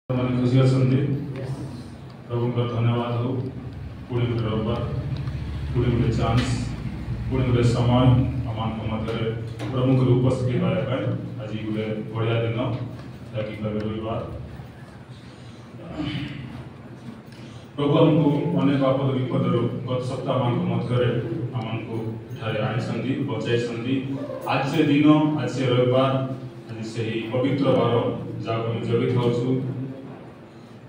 मैंने खुशी अछंती प्रभु को धन्यवाद हो पुणी गोटे रविवार पुणी गोटे चांस पुणी गोटे समय आम मध्य प्रभु को उपस्थित पाया आज गोटे बढ़िया दिन जहाँकि कहते रविवार प्रभु आमको अनेक आपद विपद गत सप्ताह मान मध्य आमको आनी बचाई आज से दिन आज से रविवार आज से पवित्र बार जहाँ जगित हो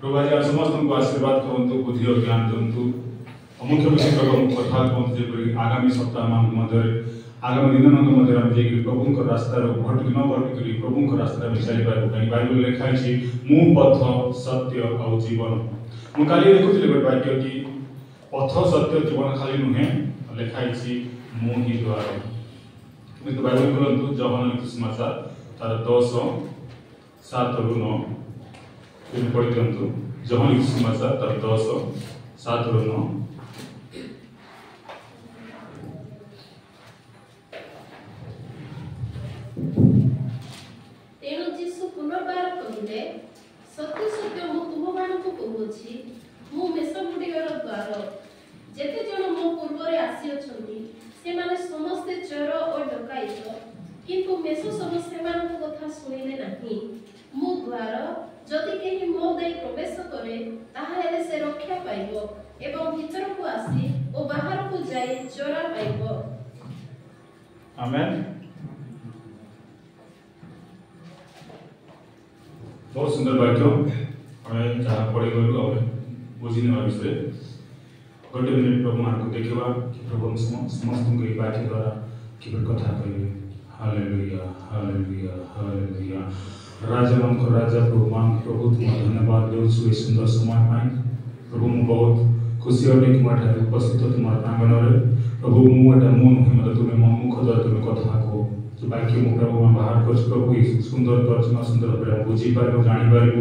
प्रभु आज समस्त को आशीर्वाद करतु बुद्धि और ज्ञान दिंतु मुख्य विषय कथा कहते आगामी सप्ताह मान मध्य आगामी दिन मध्य आम जाकि प्रभु रास्तार भटक न भटक प्रभु रास्ता चली पार कहीं बाइबल लिखाई मु पथ सत्य और जीवन मुझे काली देखुली गोटे वाक्य कि पथ सत्य जीवन खाली नुहे लिखाई मु ही द्वार बाइबल खोलतु जवान सुसमाचार तार 10:7-9 पढ़ी दिंतु जवान सुसमाचार तार 10:7-9 तेणु जीसु पुनर्बार कहिले सत्य सत्य मु तुममानकु कहूछि मु मेसगुड़िकर द्वार जेते जन मो पूर्वरे आसी अछंती से माने समस्ते चोर और डकायत किंतु मेसो सब सेमानक कथा सुनिले नाही मु द्वार जदि केहि मो देई प्रवेश करे ताहाले से रक्षा पाइबो एवं भीतर को आसी ओ बाहर को जाई चोरा पाइबो आमेन। बहुत सुंदर वाक्य हमें जहाँ पढ़ी गलु बुझी ना विषय गोटे मिनिट प्रभु मान को देखा कि प्रभु समस्त वाक्य द्वारा कि कथा कहे हालेलुया हालेलुया हालेलुया राजा मान को राजा प्रभु मान प्रभु तुम धन्यवाद देउछु ए सुंदर समय पाई प्रभु मु बहुत खुशी अटे कि माठा उपस्थित तुम प्रांगण रे प्रभु मु एटा मन नुहे मतलब तुम्हें मुख द्वारा तुम कथा को जो वाक्य मु प्रभु बाहर कर प्रभु सुंदर तर्जमा सुंदर भाव बुझी पार जानी पारू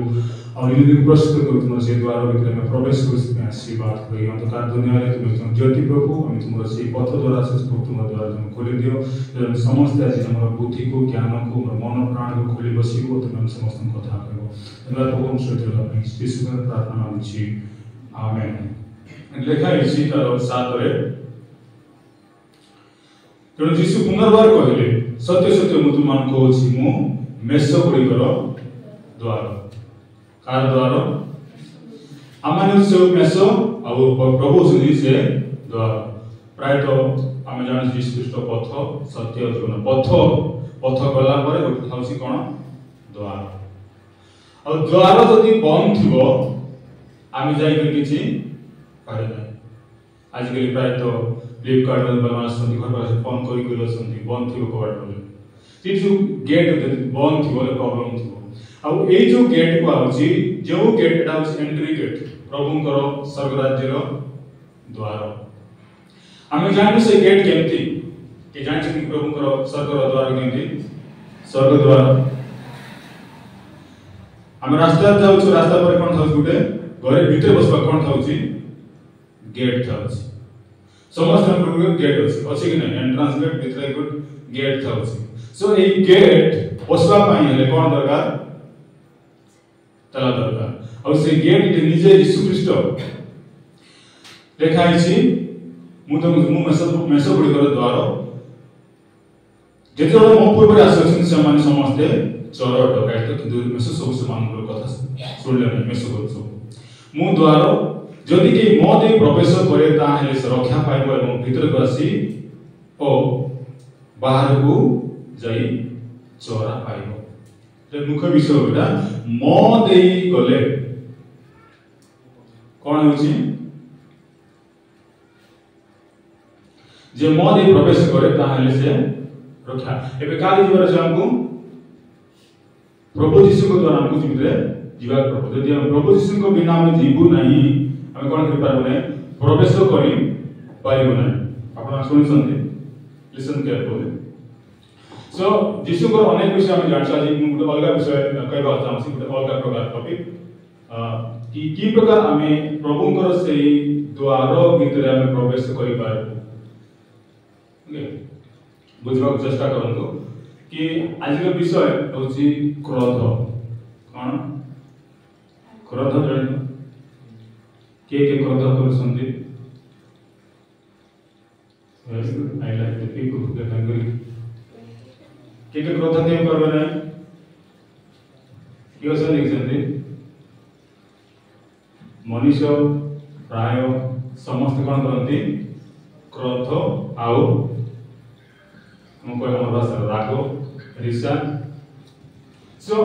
और यदि प्रस्तुत कर तुम से द्वार भीतर में प्रवेश कर आशीर्वाद करी अंधकार दुनिया रे तुम ज्योति प्रभु हम तुम से पथ द्वारा से तुम द्वारा तुम खोली दियो समस्त आज हमर बुद्धि को ज्ञान को मन प्राण को खोली बसिबो तुम समस्त कथा करो धन्यवाद प्रभु हम श्रोता यीशु के प्रार्थना मांगुछि आमेन। लेखा इसी तार 7 रे तेणु जीसु पुनर्बार कहले सत्य सत्य मु तुम कहूछि मु मेष गुड़िकर द्वार कार द्वार आम से मेष और प्रभु सुनी से द्वार प्रायतः आम जान जीसु ख्रीष्ट पथ सत्य जीवन पथ पथ गला गोटे कौन द्वार और द्वार जदि बंद थी आम जाकि आजिकल प्रायतः फ्लिपकार्ट घर फोन कर बंद थी कबाट जो गेट बंद थी प्रॉब्लम थी आउ ए जो गेट को आउची जो गेट एटा एंट्री गेट प्रभुंकर स्वर्ग राज्यर द्वार आमे जानि से गेट केमती के जानि कि प्रभुंकर स्वर्ग द्वार केमती स्वर्ग द्वार आमे रास्ता जाउछु रास्ता पर कोन थाउछ गुटे घरे भीतर बसबा कोन थाउची गेट थाउछ समस्त प्रभु गेट अछि कि नै एंट्रेंस गेट भीतर गुट गेट थाउची सो ए गेट बसबा पई हेले कोन दरकार तला दरकार और से गेट निजे यीशु ख्रीष्ट देखाई मु मेष गुड़िकर द्वार जेते मो पूर्व आसन से माने समस्ते चोर डकायत किंतु मेष सब से मान कथा सुनले नै मेष सब मु द्वार जदि के मो दे प्रवेश करे ता हेले से रक्षा पाइबो एवं भीतर को आसी ओ बाहर को जाई चोरा पाइबो जे मुख्य विषय होता मो देई गले कौन होची जे मो देई प्रवेश करे ताहाले से रक्षा एबे काली जीवर से हमको प्रभु यीशु को द्वारा हमको जीवित जीवा प्रभु यदि हम प्रभु यीशु को बिना हम जीवु नहीं हम कोन कर पारबो नै प्रवेश करी पाइबो नै आपण सुनि संति लिसन केयरफुली सो जीसु को अनेक विषय हम जानछा जी मुझे अलग विषय कहबा चाहछि गुटे अलग प्रकार टॉपिक कि प्रकार हमें प्रभुंकर से द्वार भीतर हमें प्रवेश करि पारबो ओके बुझबा चेष्टा करंतु कि आज विषय होछि क्रोध कौन क्रोध जान के क्रोध करछन्ती very good I like the people who get angry के क्रोध के करबे ना कियो से लिखछन्ती मनुष्य प्राय समस्त कौन करती क्रोध आउ भाषा राग ईर्षा सो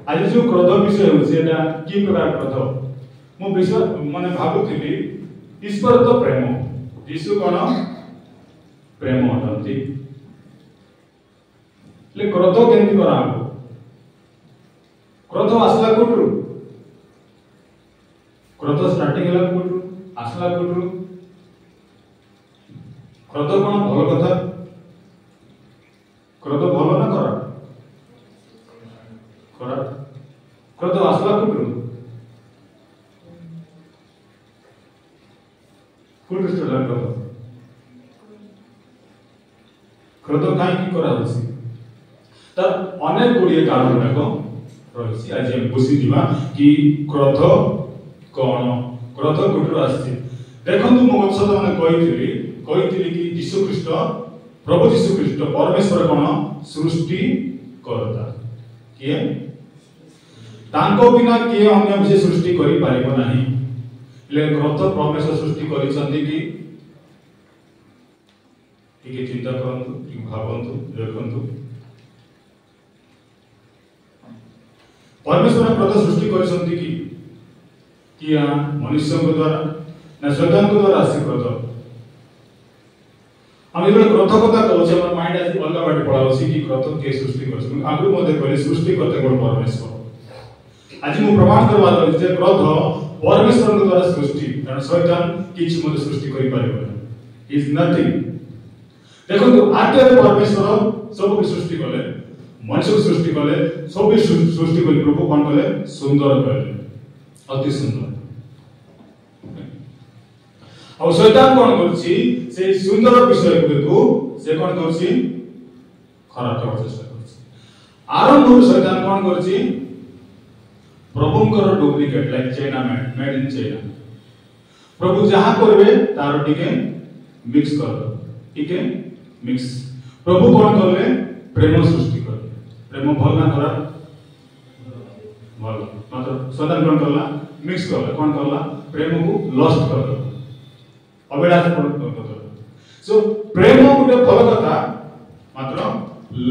आज जो क्रोध विषय होता कि प्रकार क्रोध मु विश्वास माने भावुली ईश्वर तो प्रेम यीशु कौन प्रेम अटंती ले क्रोध केमती करा क्रोध आसला कोटरू क्रोध स्टार्टिंग हला कोटरू आसला कोटरू क्रोध कौन भल कथा क्रोध भल ना करा करा क्रोध आसला कोटरू कोटरू स्टोर क्रोध काई की करा होसी त अनेक गुड़िए कारण जाको रहिसी आज हम बुझी दिबा कि क्रोध कौन क्रोध कोटरू आसी देखंतु मो वंशज माने कहिथिली कि यीशु ख्रीष्ट प्रभु यीशु ख्रीष्ट परमेश्वर कौन सृष्टि करता किए तांको बिना किए अन्य विषय सृष्टि करि पारिबो नाही ले क्रोध परमेश्वर सृष्टि करिसंती कि ठीक चिंता करंतु ठीक भावंतु देखंतु परमेश्वर क्रोध सृष्टि करिसंती कि मनुष्य को द्वारा ना शैतान को द्वारा आसी क्रोध हम इबे क्रोध कथा कहू छ हमर माइंड आज अलग बाटे पळाउसी कि क्रोध के सृष्टि करछ आगु मध्ये कहले सृष्टि करते कोन परमेश्वर आज मु प्रमाण करबा लागल जे क्रोध परमेश्वर को द्वारा सृष्टि कारण शैतान किछ मध्ये सृष्टि करि पारिबो इज नथिंग देखो आद्य परमेश्वर सब की सृष्टि कले मनुष्य को सृष्टि कले सब सृष्टि कले प्रभु कोन कले सुंदर कले अति सुंदर और शैतान कोन करछि से सुंदर विषय को से कोन करछि खराब करबार चेष्टा करछि आरंभ शैतान कोन करछि प्रभुंकर duplicate like China made in China प्रभु जहां करबे तार टिके मिक्स कर दो टिके मिक्स प्रभु कोन करले प्रेम सृष्टि करले प्रेम भल ना खराब भल मतलब शैतान कोन करला मिक्स करला कोन करला प्रेम को लस्ट कर दो अभिलाष कर सो प्रेम गुटे भल कथा मात्र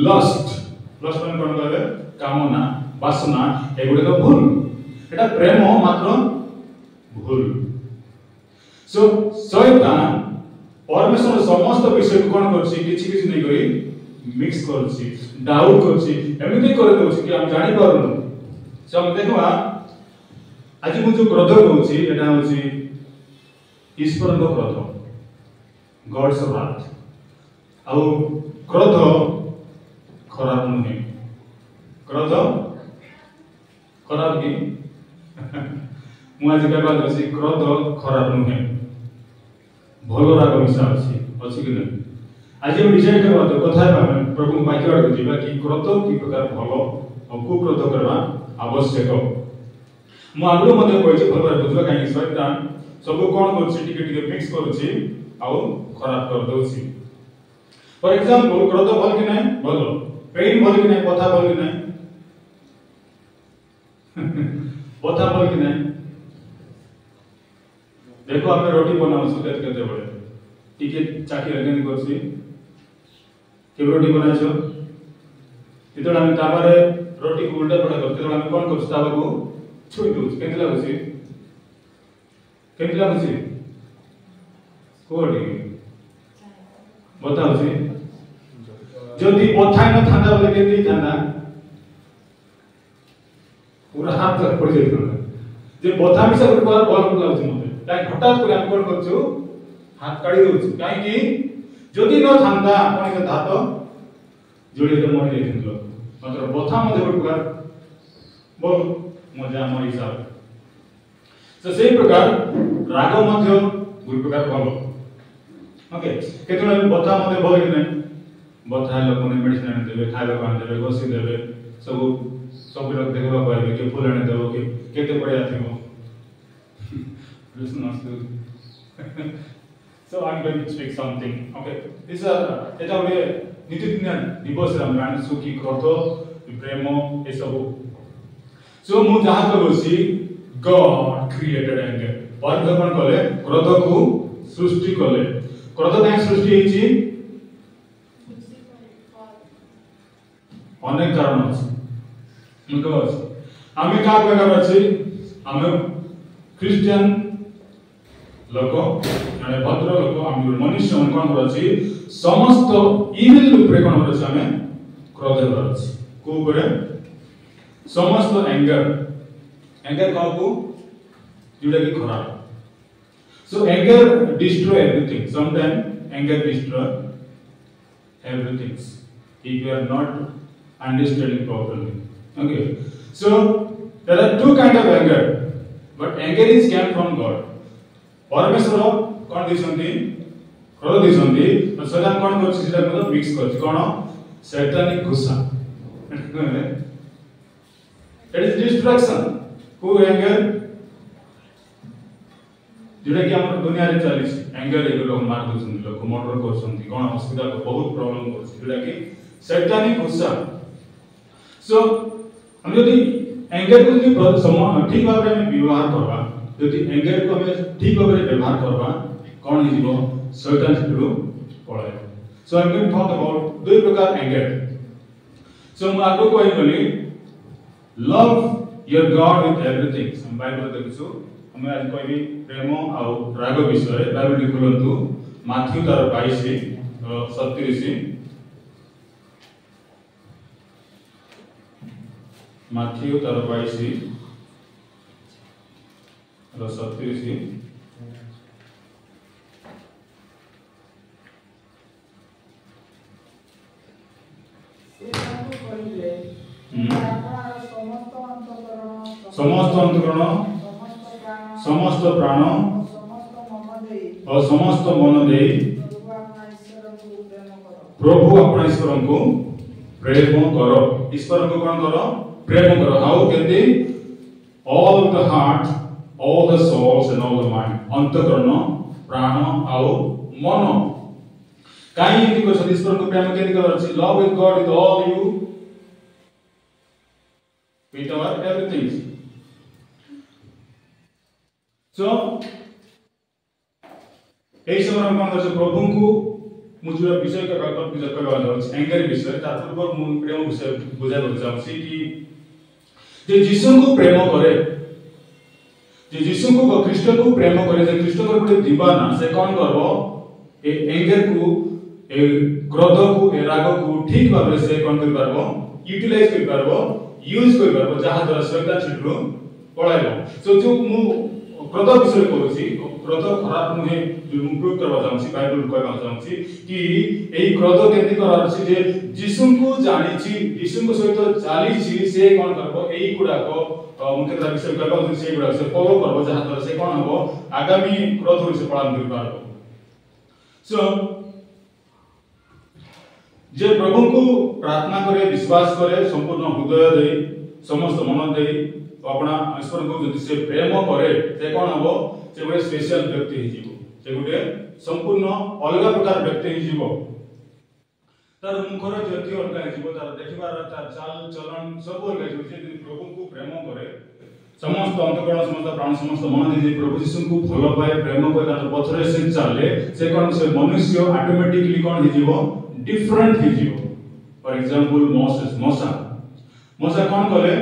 लस्ट लस्ट मन कोन करे कामना वासना एगुडे तो भूल एटा प्रेम मात्र भूल सो शैतान परमेश्वर समस्त विषय को कोन करछि किछि किछि नै करी मिक्स करछि डाउट करछि एमिति करे दोछि कि हम जानि पारुनु सो हम देखबा आज मु जो क्रोध कहउछि एटा होछि ईश्वर को क्रोध गॉड्स रात आ क्रोध खराब नुहे क्रोध खराब की मु आज कहबा दोछि क्रोध खराब नुहे भलो राग मिशा अछि कि नहीं आज हम डिसाइड करबा तो कथा भाबे प्रभु वाक्य आड़ जीवा कि क्रोध की प्रकार भलो और कुक्रोध करबा आवश्यक मु आगु मध्ये कहछि भलो भाबे बुझबा काई शैतान सब कोन करछि टिके टिके मिक्स करछि आ खराब कर दोछि फॉर एग्जांपल क्रोध भल कि नहीं भलो पेन भल कि नहीं कथा भल कि नहीं कथा भल कि नहीं देखो आपने रोटी बनाओ सुकेत केते बड़े टिके चाकी लगेन करछि के रोटी बनाइछो इतडा हम ताबारे रोटी को उल्टा पड़ा करते हम कोन करछ ताबा को छुई दोछ केते लागछि कोडी बताओ जदि ओथाय न थांदा बोले केते थांदा पूरा हाथ तक पड़ जाइतो जे बोथा मिसा गुट बार बल लागछि मते ताई हठात करे हम कोन करछु हाथ काढी दोछु काई कि जदि न थांदा कोन के धात जोड़ी तो मरि जाइतो मात्र बोथा मध्ये गुट बार बोल मजा मरि हिसाब तो सही प्रकार राग मध्ये गुट प्रकार भलो ओके केतुना बोथा मध्ये भलो कि नहीं बोथा लोक ने मेडिसिन आनि देबे खाइबा पान देबे घोसी देबे सब सब लोग देखबा पारे के फूल आने देबो के केते बढ़िया थिबो listen us to so I'm going to speak something okay this eta one nitidinia दिवस रा मान सुखी क्रोध प्रेम ए सब so मु जहा कहबोसी God created anger परमेश्वर कोन कले क्रोध को सृष्टि कले क्रोध काहे सृष्टि हेची अनेक कारण अछि मुकस आमे का प्रकार अछि आमे क्रिश्चियन लोक माने भद्र लोक आम मनुष्य मन कोन अछि समस्त इविल उपरे कोन अछि आमे क्रोध अछि को उपरे समस्त एंगर को जोटा की खराब so anger destroy everything sometimes anger destroy everything if you are not understanding properly okay so there are two kind of anger but anger is came from God परमेश्वर कोन दिसंती क्रोध दिसंती तो सदान कोन करछि सेटा मतलब मिक्स करछि कोन सैतानिक गुस्सा it is destruction who anger जोटा कि हमर दुनिया रे चली एंगर एक लोग मार दउछन लोग मर्डर करछन कोन असुविधा को बहुत प्रॉब्लम करछ जोटा कि सैतानिक गुस्सा सो हम यदि एंगर को यदि ठीक भाव रे व्यवहार करबा यदि एंगर को हम ठीक भाव रे व्यवहार करबा कोन हिजिबो सैतान सिटरो पळे so I am going to talk about दो प्रकार एंगर सो हम आगो कोइ बोली love your god with everything हम बाइबल देखछु हम आज कोइ भी प्रेम आ राग विषय बाइबल लिखलंतु माथ्यू तार 22 37 माथ्यू तार 22 र 37 समस्त अंतकरण समस्त प्राण और समस्त मन दे प्रभु अपना ईश्वर को प्रेम करो ईश्वर को कौन करो प्रेम करो हाउ केते all the heart all the souls and all the mind अंतकरण प्राण और मन काई यदि को ईश्वर को प्रेम केते करो love with God with all you with our everything so ए समय हम कोन करछ प्रभु को मुझे विषय का कल्पना विचार करबा जाउछ एंगर विषय तार पूर्व मु प्रेम विषय बुझाबो जाउछ कि जे यीशु को प्रेम करे जे यीशु को कृष्ण को प्रेम करे जे कृष्ण को बडे दीवाना से कोन करबो ए एंगर को ए क्रोध को ए राग को ठीक भाबरे से कोन कर पारबो यूटिलाइज कर पारबो यूज कर पारबो जहा द्वारा शैतान छिटरो पळाइबो सो जो मु क्रोध विषय कहूची क्रोध खराब नुहे जो प्रूव करबा चाहूची बाइबल कहबा चाहूची कि एई क्रोध केति करार छी जे यीशु को जानिछि यीशु को सहित चालिछि से कोन करबो एई गुडा को मुख्यतः विषय कहबा से गुडा से फॉलो करबो जहा द्वारा से कोन हबो आगामी क्रोध से पालन कर पारबो सो जे प्रभु को प्रार्थना करे विश्वास करे संपूर्ण हृदय दे समस्त मन दे अपना ईश्वर को जदि से प्रेम करे से कोन हबो से गोटे स्पेशल व्यक्ति हि जीवो से गोटे संपूर्ण अलग प्रकार व्यक्ति हि जीवो तार मुखर ज्योति अलग हि जीवो तार देखिबार तार चाल चलन सब अलग जीवो से प्रभु को प्रेम करे समस्त अंतकरण समस्त प्राण समस्त मन दे प्रभु यीशु को भलो पाए प्रेम करे तार पथरे से चले से कोन से मनुष्य ऑटोमेटिकली कोन हि जीवो डिफरेंट हि जीवो फॉर एग्जांपल मोसा कोन करे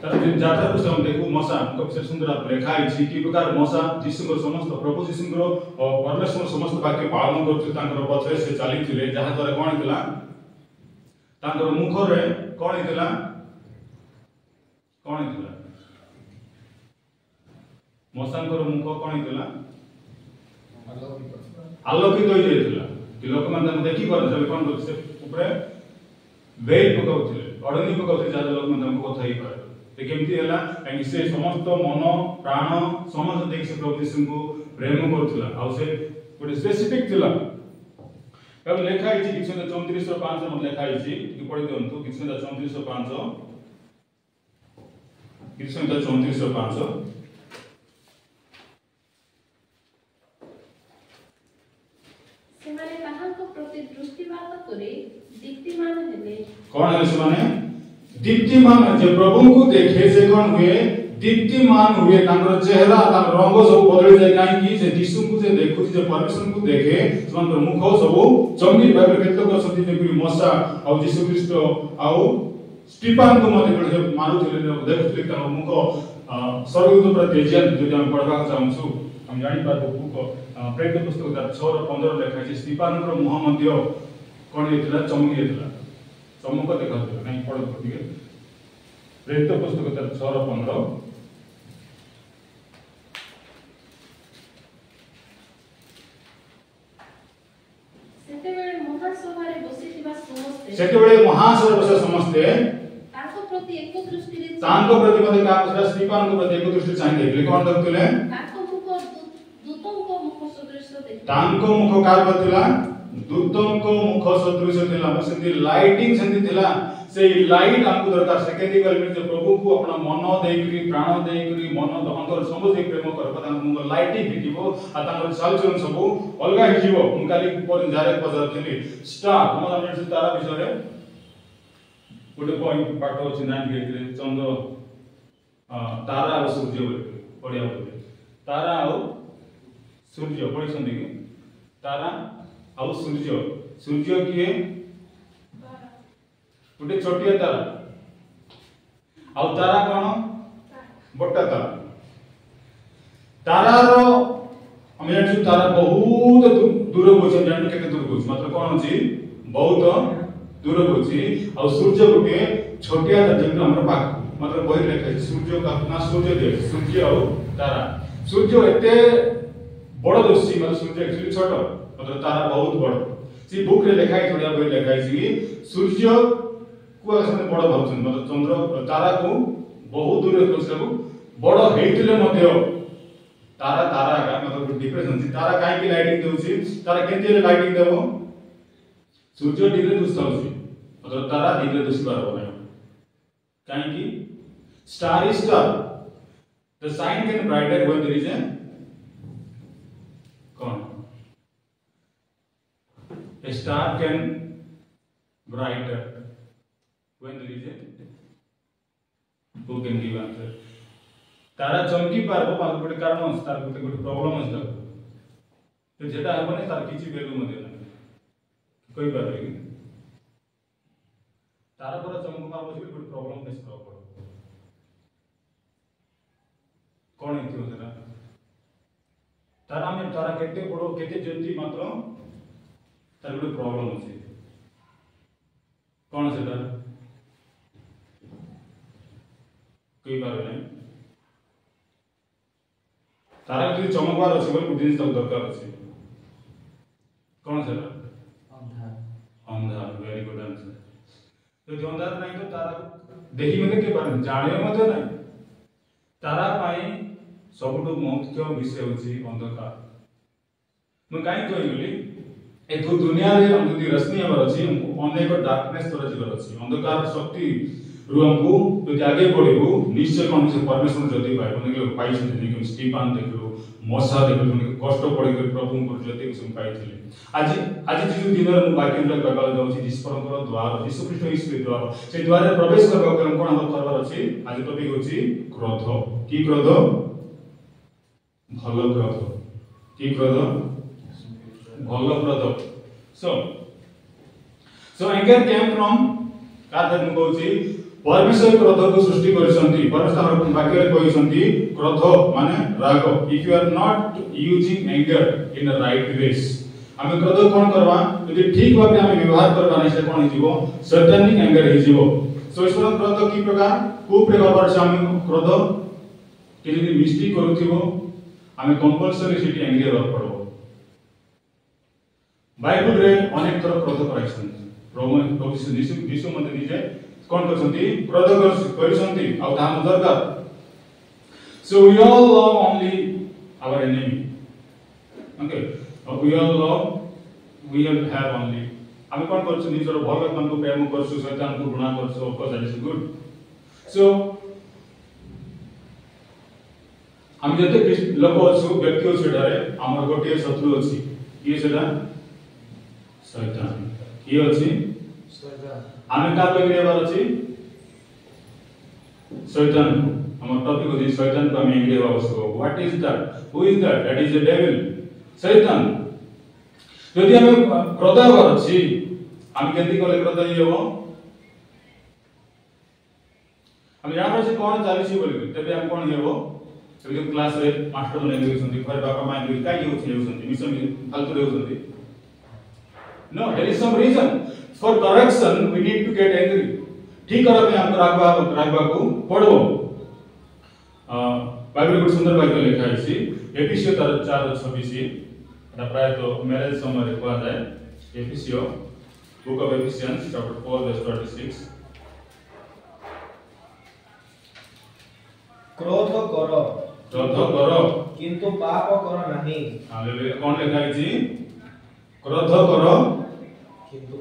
तर जात्रा पुस्तक देखु मसा कब से सुंदर लेखा अछि कि प्रकार मसा यीशु को समस्त प्रभु यीशु को परमेश्वर समस्त वाक्य पालन करथि तांकर पथरे से चाली थिले जहा द्वारा कोन थिला तांकर मुख रे कोन थिला मसांकर मुख कोन थिला आलोकित होई जेथिला कि लोक मन देखि पर कोन से ऊपर वेल पकाउथिले अडनी पकाउथिले जहा लोक मन कथा ही पाए ते केमती हला काई से समस्त मन प्राण समस्त देख से प्रभु यीशु को प्रेम करथुला आ से गोटे स्पेसिफिक थिला अब लेखा है किछुदा 3405 में लेखा है कि पढ़ी दियंतु किछुदा 3405 किछुदा 3405 ସେମାନେ ତାହାଙ୍କ ପ୍ରତି ଦୃଷ୍ଟିପାତ କରି ଦୀପ୍ତିମାନ ହେଲେ। कौन है ସେମାନେ दीप्तिमान जे प्रभु को देखे से कौन हुए दीप्तिमान हुए तांकर चेहरा तांकर रंग सब बदल जाए काहे कि जे यीशु को जे देखु जे परमेश्वर को देखे तांकर मुख सब चमकी भाबे केतक सती जे गुरु मसा आ यीशु ख्रीष्ट आ स्टीफन को मते जे मारुथिले देखुथिले तांकर मुख स्वर्गदूत पर तेजियन जो हम पढ़बा चाहछु हम जानि पाबो बुक प्रेरित पुस्तक 6 और 15 लिखा है स्टीफन को मुह मध्य कोन हेतला चमकी हेतला चमक देखा नहीं पढ़ ठीक प्रेरित पुस्तक 6 और 15 ସେତେବେଳେ ମହାସଭାରେ ବସିଥିବା ସମସ୍ତେ ସେତେବେଳେ ମହାସଭାରେ ବସିଥିବା ସମସ୍ତେ ତାଙ୍କ ପ୍ରତି ଏକ ଦୃଷ୍ଟିରେ ତାଙ୍କ ପ୍ରତି ମଧ୍ୟ କାହା ସ୍ଟିଫାନଙ୍କ ପ୍ରତି ଏକ ଦୃଷ୍ଟି ଚାହିଁ ଦେଖିଲେ କଣ ଦେଖୁଥିଲେ ତାଙ୍କ ମୁଖ ଦୂତଙ୍କ ମୁଖ ସଦୃଶ ଦେଖିଲେ ତାଙ୍କ ମୁଖ କାହାର ଥିଲା ଦୂତଙ୍କ ମୁଖ ସଦୃଶ ଥିଲା ସେମିତି ଲାଇଟିଂ ସେମିତି ଥିଲା ସେଇ ଲାଇଟ୍ ଆମକୁ ଦରକାର ସେକେଣ୍ଡ କହିଲେ ଯେ ପ୍ରଭୁକୁ ଆପଣ ମନ ଦେଇକରି ପ୍ରାଣ ଦେଇକରି ମନ ଅନ୍ତର ସମସ୍ତେ ପ୍ରେମ କରବ ତାଙ୍କ ଲାଇଟିଂ ହେଇଯିବ ଆଉ ତାଙ୍କର ଚାଲଚଳନ ସବୁ ଅଲଗା ହେଇଯିବ ମୁଁ କାଲି ପରେ ଯାରେ ପଚାରୁଥିଲି ଷ୍ଟାର ଆମ ଜାଣିଛୁ ତାରା ବିଷୟରେ ଗୋଟେ ପଏଣ୍ଟ ପାଠ ଅଛି ନା କି ଚନ୍ଦ୍ର ତାରା ଆଉ ସୂର୍ଯ୍ୟ ପଢିଆ ବୋଲେ ତାରା ଆଉ ସୂର୍ଯ୍ୟ ପଢିଛନ୍ତି କି ତାରା ଆଉ ସୂର୍ଯ୍ୟ ସୂର୍ଯ୍ୟ କିଏ ଗୋଟେ ଛୋଟିଆ ତାରା ଆଉ ତାରା କଣ ବଡ ତାରା ତାରାର ଆମେ ଜାଣିଛୁ ତାରା ବହୁତ ଦୂରକୁ ଅଛି ଜାଣିଛୁ କେତେ ଦୂରକୁ ଅଛି ମାତ୍ର କଣ ଅଛି ବହୁତ ଦୂରକୁ ଅଛି ଆଉ ସୂର୍ଯ୍ୟ ଗୋଟେ ଛୋଟିଆ ତାରା ଯେମିତି ଆମର ପାଖ ମାତ୍ର ବହି ଲେଖା ଅଛି ସୂର୍ଯ୍ୟ का अपना सूर्य देव सूर्य और तारा सूर्य एते बड़ दोषी मतलब सूर्य एक्चुअली छोट मतलब तारा बहुत बड़ सी बुक रे लिखा है थोड़ा बही लिखा है कि सूर्य को असले बड़ भाबछन मतलब चंद्र तारा को बहुत दूर रखसबु बड़ हेइतिले मध्ये तारा तारा का मतलब डिफरेंस अछि तारा काहे की लाइटिंग देउछि तारा केते लाइटिंग देबो सूर्य दिले दुस्ताउछि मतलब तारा दिले दुसि पारबो नै काहे की star is star the sign can brighter when there is a कौन a star can brighter when there is a who can give answer तारा चमकी पारबो पाल गोटे कारण अछि तार गोटे प्रॉब्लम अछि तो जेटा हबने तार किछि वैल्यू मध्ये नै कोई पारबे कि तारा पर चमक पारबो से गोटे प्रॉब्लम फेस करब पड़ो कोन हेतियो सेटा तारा में तारा केते बड़ो केते ज्योति मात्र तार गोटे प्रॉब्लम अछि कोन सेटा कोई पारबे नै तारा যদি চমকবার আছে বলে কোটি জিনিস দরকার আছে কোন সেটা अंधार अंधार वेरी गुड आंसर যদি अंधार নাই তো তারা দেখি মতে কে পারে জাଣିও মতে নাই তারা পাই ସବୁଠୁ ମୁଖ୍ୟ ବିଷୟ ହେଉଛି ଅନ୍ଧକାର ମୁଁ କାହିଁ କହିଲି ଏ ଦୁନିଆରେ ଯଦି ରଶ୍ମି ଆମର ଅଛି ଅନେକ ଡାର୍କନେସ୍ ତୋର ଯିବାର ଅଛି ଅନ୍ଧକାର ଶକ୍ତି ରୁ ଆମକୁ ଯଦି ଆगे बढ़िबो निश्चय कौन से परमेश्वर जदी पाइबो ने पाइछन जे स्टीफन देखलो मसा देखलो कष्ट पड़ी कर प्रभु को जदी को पाइथिले आज जे दिन रे वाक्य रे कहबा जाउछि ईश्वरकर द्वार यीशु ख्रीष्ट ईश्वर द्वार से द्वार रे प्रवेश करबा कोन कोन हम करबार अछि आज टॉपिक होछि क्रोध की क्रोध भलो क्रोध की क्रोध भलो क्रोध सो एंगर केम फ्रॉम कादर मु कहउछि परमेश्वर क्रोध को सृष्टि करछंती परमेश्वर वाक्य रे कहछंती क्रोध माने राग if you are not using anger in a right ways हमें क्रोध कोन करबा यदि ठीक भाबे हमें व्यवहार करबा नै से कोन हिजिवो सैतानिक एंगर हिजिवो सो ईश्वर क्रोध की प्रकार को प्रकार से हम क्रोध के यदि मिस्टेक करूथिबो हमें कंपल्सरी सिटी एंगर रहब पड़ो बाइबल रे अनेक तरह क्रोध कराइछन प्रभु यीशु मते निजे कौन करछंती क्रोध करछंती आ धाम दरकार so we all love only our enemy okay we all love we have only आम कौन कर निजर भल मन को प्रेम कर शैतान को घृणा कर of course that is good so हम जते लोक अच्छु व्यक्ति अच्छे एटारे हमर गोटे शत्रु अछि ये सेटा शैतान ये अछि शैतान आमे का एग्रेबार अछि शैतान हमर टॉपिक अछि शैतान को हम एग्रेबा आवश्यक what is that who is that is a devil शैतान यदि हम क्रोध होबार अछि हम केति कोले क्रोध हेबो हम जाना छै कोन चाली छै बोली तबे हम कोन हेबो जो क्लास रे मास्टर ने लेउछन्ती घर बापा माय ले काई लेउछन्ती मिशन फालतू लेउछन्ती no there is some reason for correction we need to get angry ठीक करबा में हम राखबा को पड़बो बाइबल गुड सुंदर वाक्य लिखा है एफिसियो 4:26 एटा प्राय तो मैरिज समय रे कहला जाय एफिसियो बुक ऑफ एफिशियंस चैप्टर 4:26 क्रोध करो किंतु पाप करो नहीं हालेलुया कोन लिखा है क्रोध करो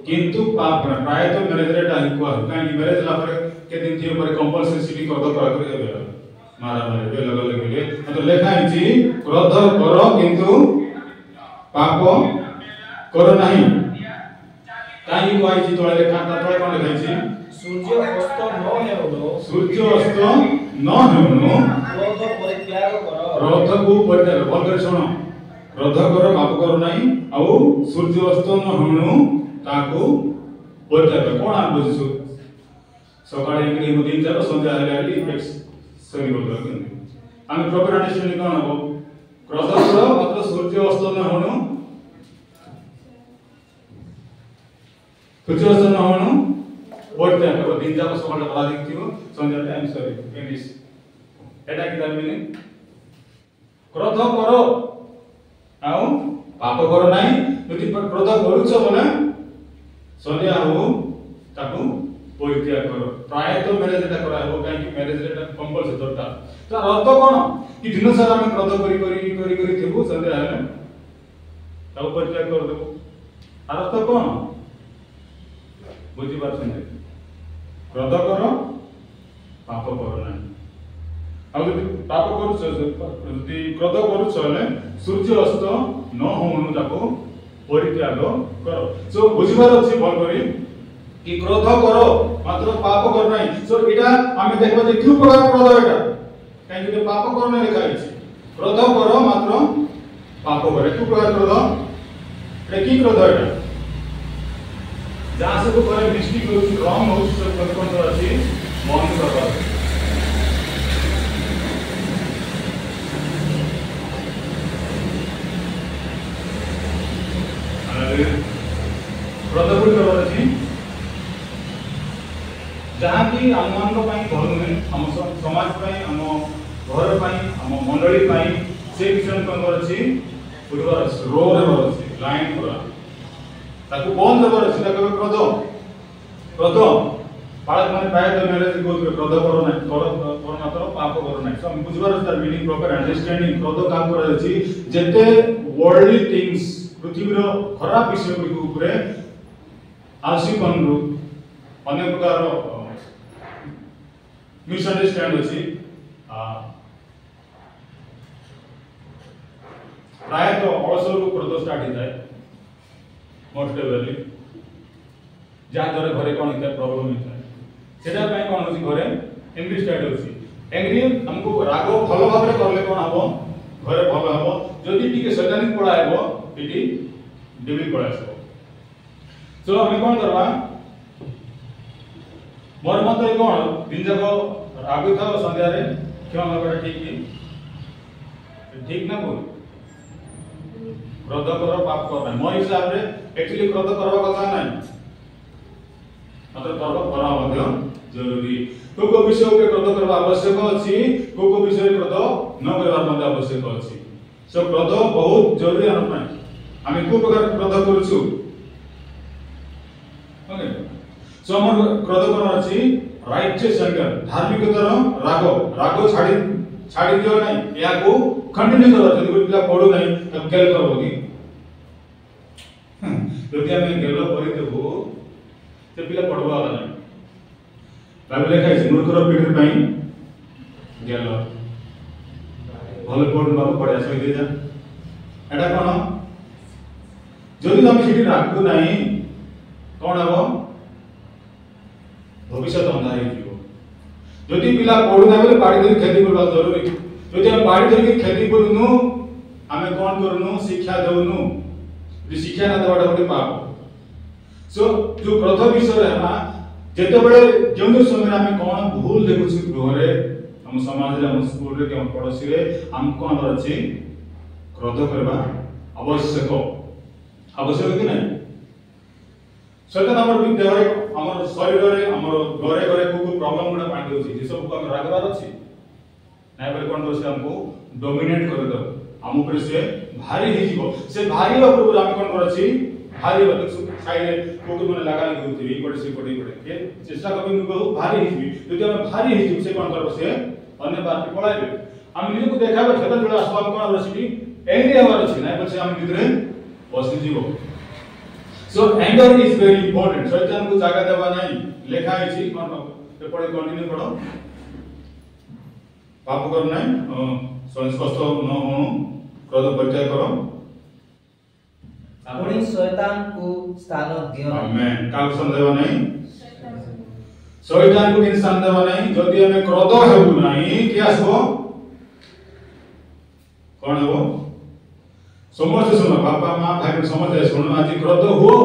किंतु पाप न प्राय तो मैरिज रे टाइम को काई मैरिज ला पर के दिन थी ऊपर कंपलसरी सिटी क्रोध करा करे मारा मारे बे लगे लगे तो लिखा है क्रोध करो किंतु पाप करो नहीं काई को आई तोळे लेखा तोळे कोन लिखा है सूर्य अस्त न हेउनो क्रोध परित्याग करो क्रोध को परित्याग बोल कर सुनो क्रोध करो पाप करो नहीं आउ सूर्य अस्त न हेउनो ताको परित्याग कोन आ बुझिसु सकाळे इंग्लिश में दिन जाबो संध्या हेले इफेक्ट्स सरी बोल कर हम प्रॉपर अंडरस्टैंडिंग कोन हो क्रोध करो मात्र सूर्य अस्त न हेउनो सूर्य अस्त न हेउनो परित्याग करो दिन जाबो सकाळे बड़ा दिखथिबो संध्या टाइम सरी इंग्लिश एटा कि तार मीनिंग क्रोध करो आउ पाप करो नहीं यदि क्रोध करूछ बोले संध्या हो ताकू परित्याग करो प्राय तो मैरिज एटा करा हो काई कि मैरिज एटा कंपलसरी दरकार तो अर्थ कोन कि दिन सारा हम क्रोध करी थेबो संध्या हेले ताकू परित्याग कर देबो अर्थ कोन बुझि पाछन क्रोध करो पाप करो नहीं अब पाप करूछ यदि क्रोध करूछ ले सूर्य अस्त न होनु ताको परित्याग करो सो बुझिबार अछि भल करी कि क्रोध करो मात्र पाप करो नहीं सो एटा हमें देखबो जे क्यों प्रकार क्रोध एटा काई कि पाप करो नै लिखा है क्रोध करो मात्र पाप करे क्यों प्रकार क्रोध एटा की क्रोध एटा जहां से को करे मिस्टेक हो रॉन्ग हो सब कोन अछि मन करबा क्रोध गुड करबार अछि जहां कि हम मान को पई घर में हम समाज पई हम घर पई हम मंडली पई से विषय करबार अछि गुडबार रोड हेबार अछि लाइन पूरा ताको बंद हेबार अछि ताको क्रोध पालक माने प्राय तो मैरिज को क्रोध करो ना करो मात्र पाप करो ना सो हम बुझबार अछि मीनिंग प्रॉपर अंडरस्टैंडिंग क्रोध काम कर अछि जेते वर्ल्डली थिंग्स पृथ्वी रो खराब विषय को ऊपर आशिकन रो अनेक प्रकार मिसअंडरस्टैंड अछि प्राय तो अलसर को क्रोध स्टार्ट हो जाए मोस्ट प्रोबेबली जहां द्वारा घरे कोन इतना प्रॉब्लम होता है सेटा पय कोन होसी घरे एंग्री स्टार्ट होसी एंग्री हमको राग भलो भाबरे करले कोन हबो घरे भलो हबो जदि टिके सैतानिक पड़ा हेबो इटी डेविल पड़ा आसबो सो हम कोन करबा मोर मत कोन दिन जाको राग था संध्या रे क्यों लगबा ठीक ना बोल क्रोध करो पाप करो मोर हिसाब रे एक्चुअली क्रोध करबा कथा नै मात्र क्रोध करा मध्य जरूरी को विषय पे क्रोध करबा आवश्यक अछि को विषय क्रोध न करबा मध्य आवश्यक अछि सो क्रोध बहुत जरूरी हम पय हम को प्रकार क्रोध करछु ओके सो हम क्रोध करना अछि राइटियस एंगर धार्मिकतार राग छाड़ी दियो नै या को कंटिन्यू करो जदि कोई पिला पढो नै तब केल करबो कि जदि आम गेल करदेबू से पिला पढ़वा वाला नहीं बाइबल लिखा है मूर्खर पीढ़ी ପାଇଁ गेल भल पढ़ बाबू पढ़ा सही दे जा एटा कोन जदि हम सेठी राखू नहीं कोन हबो भविष्य अंधार हो जदि पिला पढ़ुना बेले बाड़ी धरी खेती करबा जरूरी जदि हम बाड़ी धरी खेती करूनु आमे कोन करूनु शिक्षा देउनु जे शिक्षा ना देवाटा गोटे पाप सो जो प्रथम विषय है जेते बड़े जो समय आमे कोन भूल देखु घरे हम समाज रे हम स्कूल रे हम पड़ोसी रे हम कोन अछि क्रोध करबा आवश्यक आवश्यक कि नहीं सैतान हमर भी देहरे हमर शरीर रे हमर घरे घरे को प्रॉब्लम गुडा पांड होछि जे सब को हम रागबार अछि नाय बले कोन करसे हमको डोमिनेट कर दो हम ऊपर से भारी ही जीवो से भारी ऊपर हम कोन करछि भारी मतलब साइड को माने लगा लगी होती है पड़े से के चेष्टा कभी न बहु भारी ही यदि हम भारी ही से कोन करबो से अन्य बात के पळाइबे हम निजे को देखाबे खेत जोड़ा आसवा कोन रसिटी एंग्री हमार अछि नाय बसे हम भितरे बसि जीवो सो एंगर इज वेरी इंपोर्टेंट शैतान को जागा देबा नहीं लेखा है छी कोन पे पढ़े कंटिन्यू पढ़ो पाप कर नहीं संस्पष्ट न हो क्रोध परित्याग करो अपनी शैतान को स्थान दियो आमेन का संदेह नहीं शैतान को स्थान देबा नहीं जदि हमें क्रोध हेबु नहीं कि आसबो कोन हेबो समस्त सुनो बापा मां भाई समस्त सुनो आज क्रोध हो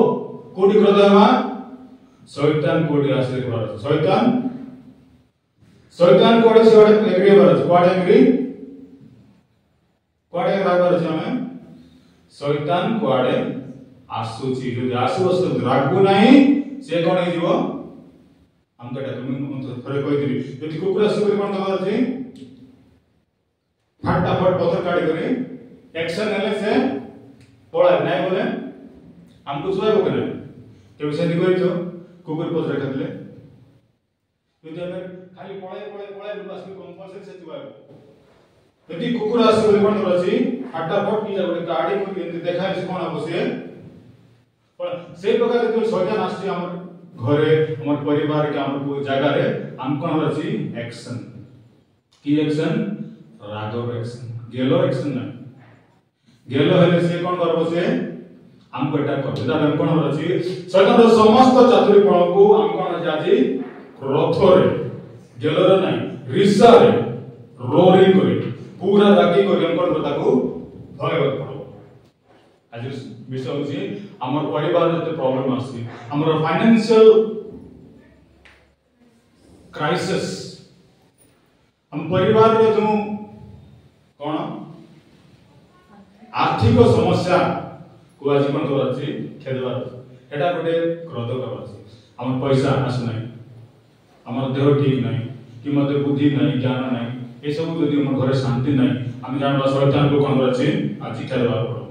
कोडी क्रोध हेबा शैतान कोडी आसे कर शैतान कोडी से एग्री बर कोड एग्री कोडे रागर छै हमें शैतान कोडे आसुची जो आसुस रागु नहीं से कोन हे जीवो हम कटा तुम थरे कहि दिली यदि कुकुरा से कोन करबा छै फटाफट पत्थर काटी करे एक्शन हेले से पळा नाही बोले हमको सोय बकले के विषय दिगोइ तो कुकुर पत्थर काटले यदि हमें खाली पळाय बस कंपल्सरी से जुआबो यदि कुकुर आसे बोले कोन करछि फटाफट की जाबे गाड़ी को एंती देखाय से कोन आबो से प्रकार जो शैतान आसी हमर घरे हमर परिवार के हमर जगह रे हम कोन रछि एक्शन की एक्शन रागो एक्शन गेलो एक्शन ना गेलो हेले से कोन करबो से हम कोटा करबो दा हम कोन रछि शैतान रो समस्त चातुरीपण को हम कोन जाजी क्रोध रे गेलो रे नाही रिसा रे रोरी करे पूरा रागी को हम कोन ताको भय पड़ो आज विषय होची हमर परिवार जते प्रॉब्लम आसी हमर फाइनेंशियल क्राइसिस हम परिवार रे जो कोन आर्थिक समस्या को आज कोन करछि खेदबार एटा गोटे क्रोध करछि हमर पैसा आस नै हमर देह ठीक नै कि मते बुद्धि नै ज्ञान नै ए सब यदि हमर घरे शांति नै हम जानबा शैतान को कोन करछि आज खेदबार पड़ो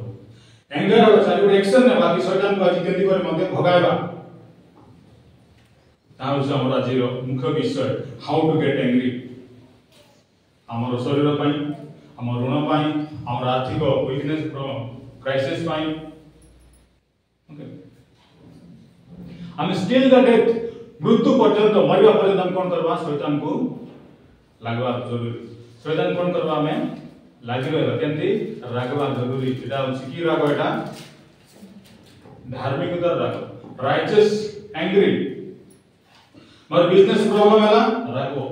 एंगर और चालू एक्शन ने बाकी शैतान को आज केंती करे मते भगायबा ताउ से हमर आज मुख्य विषय हाउ टू गेट एंग्री हमर शरीर पई हमर ऋण पई हमर आर्थिक वीकनेस क्राइसिस पई ओके हम स्टिल द डेथ मृत्यु पर्यंत मरिया पर्यंत हम कोन करबा शैतान को लागबा जरूरी शैतान कोन करबा हमें लागि रहला केंती रागवा जरूरी एटा अछि की राग एटा धार्मिकता राग राइचस एंग्री मर बिजनेस प्रॉब्लम हैला रागो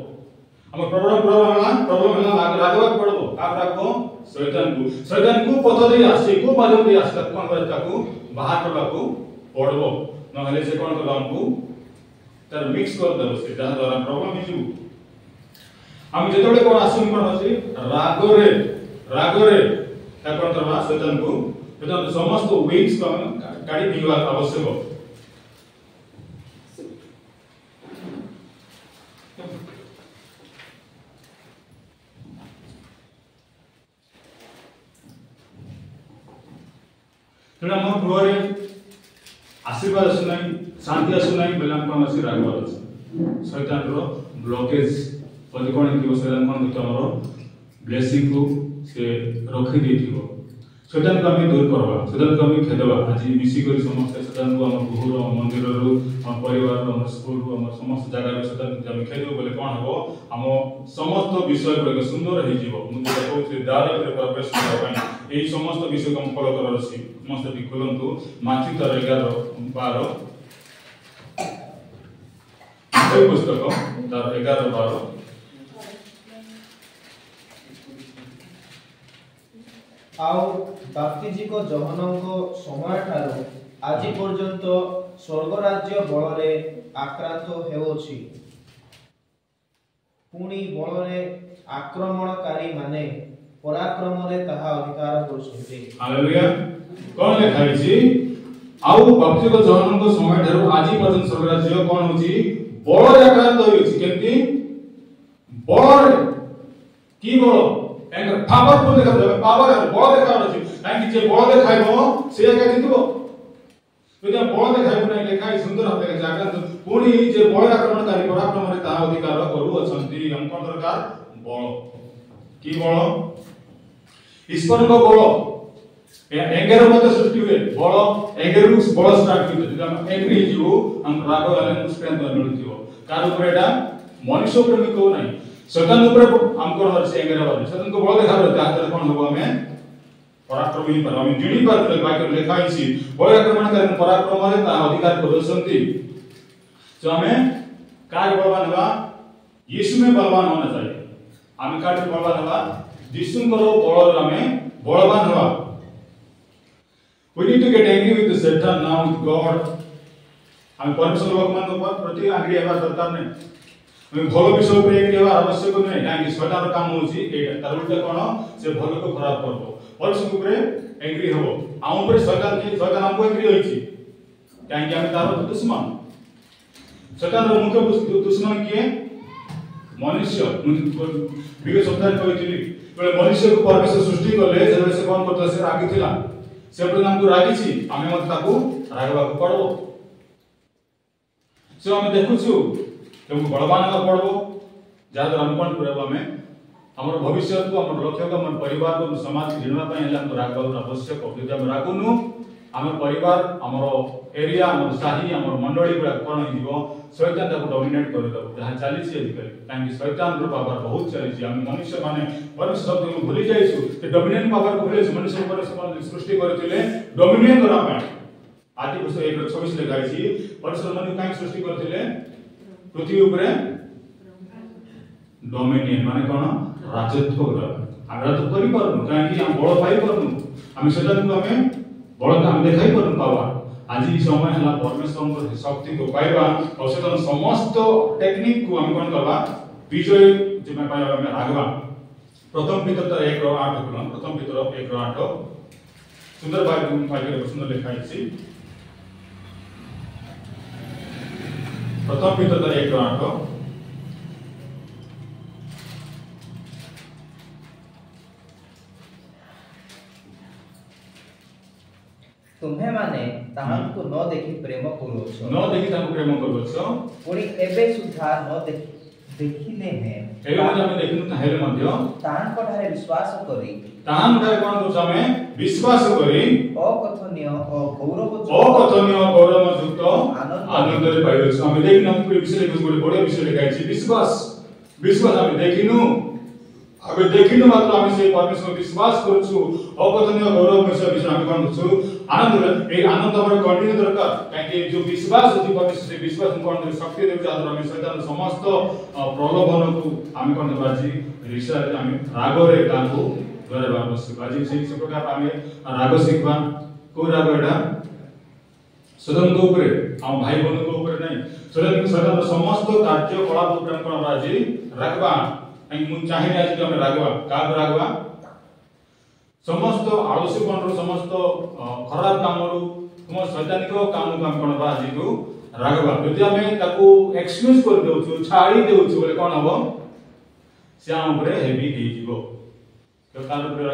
हम प्रॉब्लम हैला रागवा पड़बो का रागो शैतान को पथ दे आसी को माध्यम दे आसी कोन करे ताको बाहर करबा को पड़बो न हले से कोन करबा हमको तर मिक्स कर दबो से जहां द्वारा प्रॉब्लम हिजु हम जेतोले कोन आसी कोन अछि रागरे ता कोन करबा शैतान को शैतान समस्त विंग्स को काटी दिवा आवश्यक तेना हम गृहरे आशीर्वाद सुनाई शांति सुनाई बेला कोन अछि रागवा अछि शैतान रो ब्लॉकेज पदि कोन कि शैतान कोन कि हमरो ब्लेसिंग को से रखि देथिबो शैतान को आम दूर करवा शैतान को आम खेदवा आज मिसिक समस्त शैतान को आम गुहर मंदिर आम परिवार आम स्कूल आम समस्त जगह शैतान को आम खेदबो बोले कौन हम आम समस्त विषय गुड़िक सुंदर हो द्वार प्रवेश करने यही समस्त विषय को आम फॉलो कर समस्त भी खोलतु माथी 11:12 पुस्तक तार 11:12 आउ बाप्तिजी को जहनंको समय ठारो आज पर्यंत स्वर्ग राज्य बलरे आक्रांत हेउछि पुणी बलरे आक्रमणकारी माने पराक्रम रे ताहा अधिकार करछन्ते। हालेलुया। कोन लिखाइ छी आउ बाप्तिजी को जहनंको समय ठारो आज पर्यंत स्वर्ग राज्य कोन होछि बलरे आक्रांत होइछि केमति बलरे की बल एंकर पावरफुल देखा जाबे पावर बल देखा अछि काहे जे बल देखाइबो से एका जितबो यदि बल देखाइबो नै लेखाइ सुंदर होते जागा पुणी जे बल आक्रमणकारी पराक्रम रे ता अधिकार करू अछंती हम कोन दरकार बल की बल ईश्वर को बल एंगर मत सृष्टि हुए बल एंगर बल स्टार्ट हुए जब हम एग्री जीवो हम राग वाले स्ट्रेंथ मिलथिबो कार ऊपर एटा मनुष्य प्रेमी को नहीं शैतान ऊपर हम कोन हरसे एंगर वाले शैतान को बल देखा रहते हाथ कोन होबो हमें पराक्रम ही पर हम जिणी पर वाक्य लिखाइ छी बल आक्रमणकारी पराक्रम रे ता अधिकार करछंती जो हमें कार्य बलवान हुआ यीशु में बलवान होना चाहिए हमें कार्य बलवान हुआ यीशु को बल हमें बलवान हुआ we need to get angry with the Satan now with God हम परमेश्वर भगवान को प्रति आग्रह हेबा दरकार नै हम भलो विषय पर एग्री हेबा आवश्यक नै काहे शैतान काम होछि एटा तार उल्टा कोन से भलो को खराब करबो परमेश्वर ऊपर एग्री होबो हम ऊपर शैतान हमको एग्री होइछि काहे कि हम तार दुश्मन शैतान रो मुख्य दुश्मन किए मनुष्य विगत सप्ताह कहिथिली बले मनुष्य को परमेश्वर सृष्टि करले जब से कोन करता से रागी थिला से पर हमको रागी छी हमें मत ताकू रागवा को पड़बो से हम देखु छु तुमको बलवान का पड़बो जादर हम कोन करबो हमें हमर भविष्य को हमर लक्ष्य को हमर परिवार को समाज के जीवन पय हम रागवा आवश्यक यदि हम रागुनु हमर परिवार हमर एरिया हमर साही हमर मंडली पूरा कोन हिबो शैतान को डोमिनेट कर दो जहां चली छी आजकल काहे शैतान रो पावर बहुत चली छी हम मनुष्य माने परमेश्वर शब्द को भूली जाइछु कि डोमिनेट पावर को भूली मनुष्य परमेश्वर सृष्टि करथिले डोमिनेट करा पाए आदि पुस्तक 1:26 लिखाइ छी परमेश्वर मनुष्य काहे सृष्टि करथिले पृथ्वी ऊपर डोमिनियन माने कोन राजत्व कर हम राजत्व करि परनु काहे कि हम बड़ पाई परनु हम शैतान को हमें बड़ काम देखाई परनु पावर आज समय हला परमेश्वर को शक्ति को पाइबा और शैतान समस्त टेक्निक को हम कोन करबा विजय जे मैं पाइबा में रागवा प्रथम पितर 1:8 बोलन प्रथम पितर 1:8 सुंदर वाक्य सुंदर लिखाइ छी प्रथम पितर 1:8 तुम्हे माने ताहांको न देखि प्रेम करूछो न देखि तांको प्रेम करूछो पुणी एबे सुधा न देखिले हे एबे हम देखिनु ताहेले मध्य ताहांको ठारे विश्वास करी ताहां ठारे कोन करू हमें विश्वास करी अकथनीय गौरव युक्त आनंद रे पाइलो हम देखिनु हम विषय कुछ बड़े विषय लिखाइ छी विश्वास हम देखिनु अबे देखिनु मात्र हम से परमेश्वर विश्वास करछु अकथनीय गौरव विषय हम कोन करछु आनंद ए आनंद हमर कंटिन्यू दरकार काहे कि जो विश्वास अछि परमेश्वर से विश्वास कोन दे शक्ति देउ जादर हम शैतान समस्त प्रलोभन को हम कोन बाजी रिसर्च हम राग रे काको द्वारा आवश्यक बाजी से प्रकार हम राग सिखबा को राग एटा सदन को ऊपर हम भाई बंधु को ऊपर नहीं सदन समस्त कार्य कलाप ऊपर कोन बाजी राखबा हम मुन चाहिए आज हम रागवा का रागवा समस्त आलस्यपन रो समस्त खराब काम रो तुम शैतानिक काम को हम कोन बाजी को रागवा यदि हमें ताको एक्सक्यूज कर देउछु छाड़ी देउछु बोले कोन हबो से हम ऊपर हेवी दे जीवो तो कार ऊपर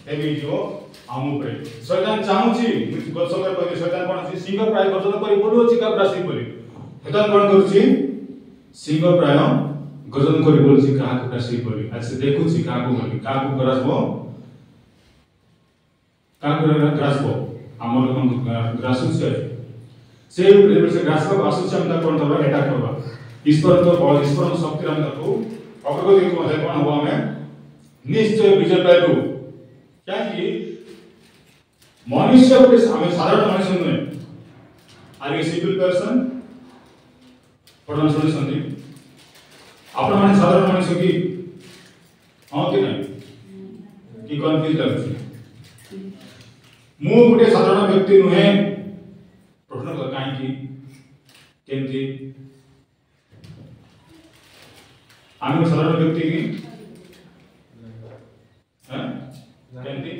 हेवी जीवो हम ऊपर शैतान चाहूची गसकर कहि शैतान कोन अछि सिंह प्राय गर्जन करि बोलु अछि का राशि बोली शैतान कोन करूची सिंह प्राय गर्जन करि बोलु अछि का राशि बोली आज से देखुची का को बोली का को करसबो ଗ୍ରାସ୍ପ ଆମର ଗ୍ରାସୁଛି ସେ ଗ୍ରାସ୍ପ ଆସୁଛି ଆମେ ତାକୁ କ'ଣ କରିବା ଆଟାକ୍ କରିବା ଈଶ୍ୱର ଶକ୍ତିରେ ଆମେ ତାକୁ ଅଗ୍ରଗତି ମଧ୍ୟ କ'ଣ ହବ ଆମେ ନିଶ୍ଚୟ ବିଜୟ ପାଇବୁ କାହିଁକି ମନୁଷ୍ୟ ଗୋଟେ ଆମେ ସାଧାରଣ ମଣିଷ ନୁହେଁ ଆର୍ ଏ ସିଭିଲ ପର୍ସନ୍ ପଢ଼ା ଶୁଣିଛନ୍ତି ଆପଣମାନେ ସାଧାରଣ ମଣିଷ କି ହଁ କି ନାହିଁ କି କନଫ୍ୟୁଜ ଲାଗୁଛି ମୁଁ ଗୋଟେ ସାଧାରଣ ବ୍ୟକ୍ତି ନୁହେଁ ପ୍ରଶ୍ନ କର କାହିଁକି କେମିତି ଆମେ ଗୋଟେ ସାଧାରଣ ବ୍ୟକ୍ତି କି କେମିତି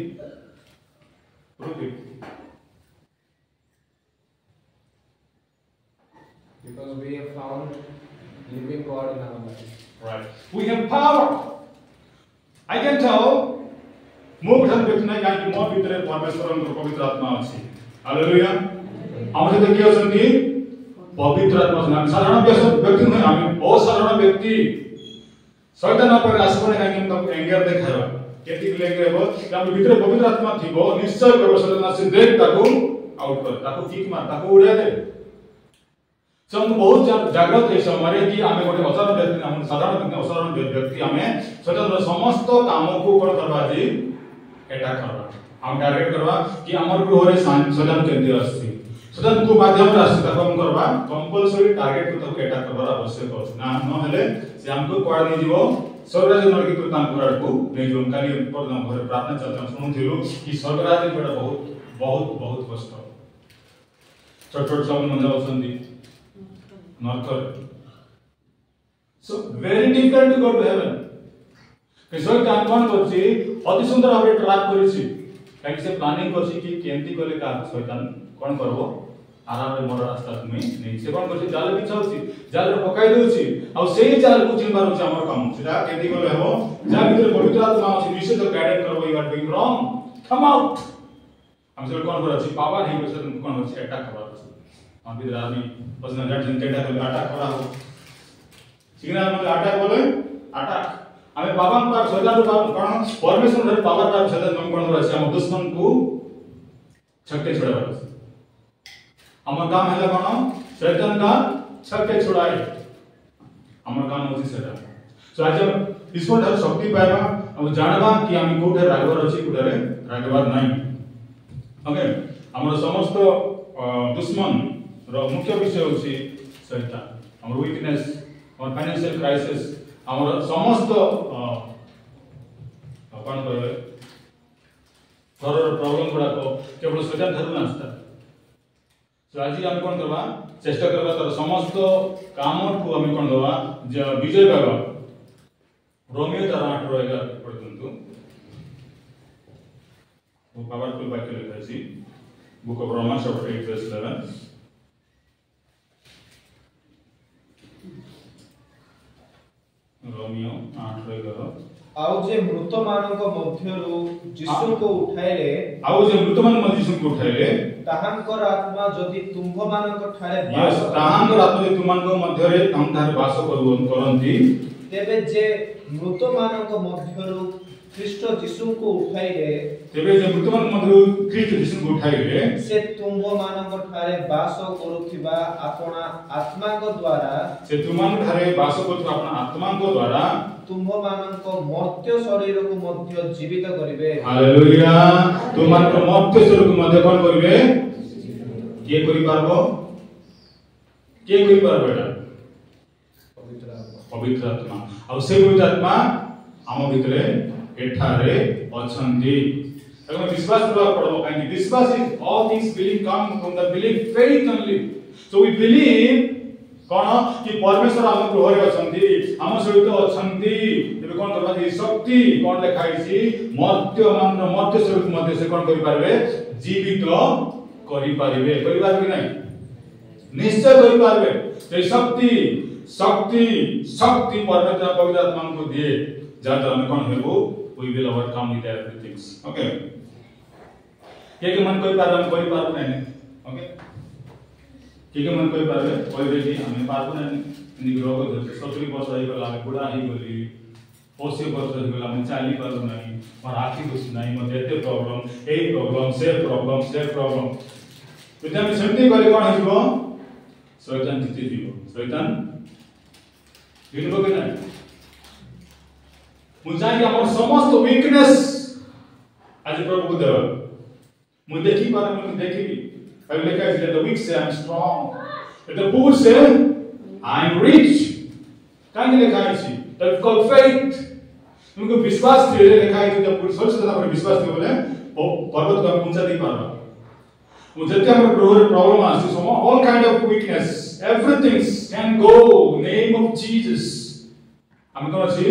Because we have found living God in our life. Right. We have power. I can tell ମୁଁ ଗୋଟେ ବ୍ୟକ୍ତି ନାହିଁ କାହିଁକି ମୋ ଭିତରେ ପରମେଶ୍ୱରଙ୍କର ପବିତ୍ର ଆତ୍ମା ଅଛି ହାଲେଲୁୟା ଆମ ସହିତ କିଏ ଅଛନ୍ତି ପବିତ୍ର ଆତ୍ମା ଅଛନ୍ତି ଆମେ ସାଧାରଣ ବ୍ୟକ୍ତି ନୁହେଁ ଆମେ ଅସାଧାରଣ ବ୍ୟକ୍ତି ଶୈତାନ ଉପରେ ଆସିବନି କାହିଁକି ଆମେ ତାକୁ ଏଙ୍ଗେଜ ଦେଖାଇବା କେମିତି ଏଙ୍ଗେଜ ହେବ ଆମ ଭିତରେ ପବିତ୍ର ଆତ୍ମା ଥିବ ନିଶ୍ଚୟ କରିବ ଶୈତାନ ଆସି ଦେଖ ତାକୁ ଆଉଟ୍ କର ତାକୁ କିକ୍ ମାର ତାକୁ ଉଡ଼ାଇ ଦେ से हमको बहुत जागृत है समय कि आमे गोटे असाधारण व्यक्ति हम साधारण व्यक्ति असाधारण व्यक्ति आमे स्वतंत्र समस्त काम को कोन करबा जी एटा करबा हम टारगेट करबा कि हमर ग्रह रे सजन केंद्र आसी सजन को माध्यम रे आसी ताको हम करबा कंपलसरी टारगेट को ताको एटा करबा आवश्यक अछि ना न हेले से हमको कोड नै जीवो स्वर्गराज नरकी को तान कोड को नै जो काली परदम घर प्रार्थना चलता सुनुथिलु कि स्वर्गराज बेटा बहुत बहुत बहुत कष्ट छोट छोट सब मन जाउछंदी नरकर so very difficult to go to heaven किशोर का कौन करछि अति सुंदर भाबे ट्रैक करिछि काहे से प्लानिंग करछि कि केंती कले का शैतान कोन करबो आराम रे मोर रास्ता में नहीं से कोन करछि जाल बिछाउछि जाल रे पकाई देउछि आ सेही जाल को चिनबार अछि हमर काम सेटा केंती कले हेबो जा भीतर पवित्र आत्मा अछि निश्चित गाइड करबो you are doing wrong come out हम से कोन करछि पावर ही से कोन करछि अटैक करबा हम भी आदमी पसंद जाट जनतेटा को अटैक करा हो सिग्नल मतलब अटैक बोले अटैक हमें बाबा का शैतान को कोन परमेश्वर रे पावर का शैतान हम कोन करछि हम दुश्मन को छक्के छोड़ाबा हमर काम हैला कोन शैतान का छक्के छोड़ाए हमर काम होछि सेटा सो आज ईश्वर हर शक्ति पाएबा हम जानबा कि हम कोठे रागवर अछि कोठे रागवर नाही ओके हमर समस्त दुश्मन मुख्य विषय होछि शैतान हमर वीकनेस हमर फाइनेंशियल क्राइसिस हमर समस्त कोन कहबे घर प्रॉब्लम गुडा को केवल शैतान धरु नास्ता सो आज हम कोन करबा चेष्टा करबा तर समस्त काम को हम कोन दवा विजय पाबा रोमियो 8 रहेगा पढन्तु वो पावरफुल वाक्य लिखा अछि book of Romans chapter 8 verse 11 Romeo 8:11 आउ जे मृत मानक मध्यरु यीशु को उठाइले आउ जे मृत मान मध्य यीशु को उठाइले ताहांकर आत्मा जदि तुंभ मानक ठारे यस ताहांकर आत्मा जे तुमनक मध्य रे हम थारे वास करंती तेबे जे मृत मानक मध्यरु ख्रीष्ट यीशु को उठाइले तेबे जे मृत मान मध्य ख्रीष्ट यीशु को उठाइले से तुंभ मानक ठारे वास करूथिबा आपना आत्मा को द्वारा से तुमन ठारे वास करूथिबा आपना आत्मा को द्वारा तुंभ मानक मर्त्य शरीर को मध्य जीवित करिवे हालेलुया तुमन को मर्त्य शरीर को मध्य कोन करिवे के करि पारबो के करि पारबो एटा पवित्र आत्मा अब से पवित्र आत्मा हम भितरे एठारे अछंती तमे विश्वास करबा पड़बो काहे विश्वास is all things believe come from the believe faith only so we believe कोन कि परमेश्वर हम ग्रहरे अछंती हम सहित अछंती एबे कोन करबा कि शक्ति कोन लेखाइसी मर्त्य शरीर मध्ये से कोन करि पारबे जीवित करि पारिबे परिवार कि नहीं निश्चय करि पारबे से शक्ति परमेश्वर पवित्र आत्मा को दिए जाता हम कोन हेबो we will overcome with everything okay के मन कोई पार हम कोई पार नहीं ओके के मन कोई पार कोई भी हम पार नहीं निग्रह को 70 वर्ष आइ गला बुढ़ा ही गली 80 वर्ष होगा मैं चली पार नहीं मोर आखि दुस नहीं मते एते प्रॉब्लम ए प्रॉब्लम से प्रॉब्लम तो हम सेमती करे कोन हिबो शैतान जीति दिबो शैतान हिलबो के नहीं मुझे हमर समस्त वीकनेस आज प्रभु को देवा मु देखि पार मु देखि पहले लिखा है the weak say I am strong but the poor say I am rich काहे लिखा है इसी that called faith तुमको विश्वास थे लिखा है जब पूरी सोच से अपने विश्वास थे बोले वो पर्वत को हम ऊंचा नहीं पारा मुझे जब हम प्रॉब्लम आती है सो all kind of weakness everything can go name of Jesus हम कौन सी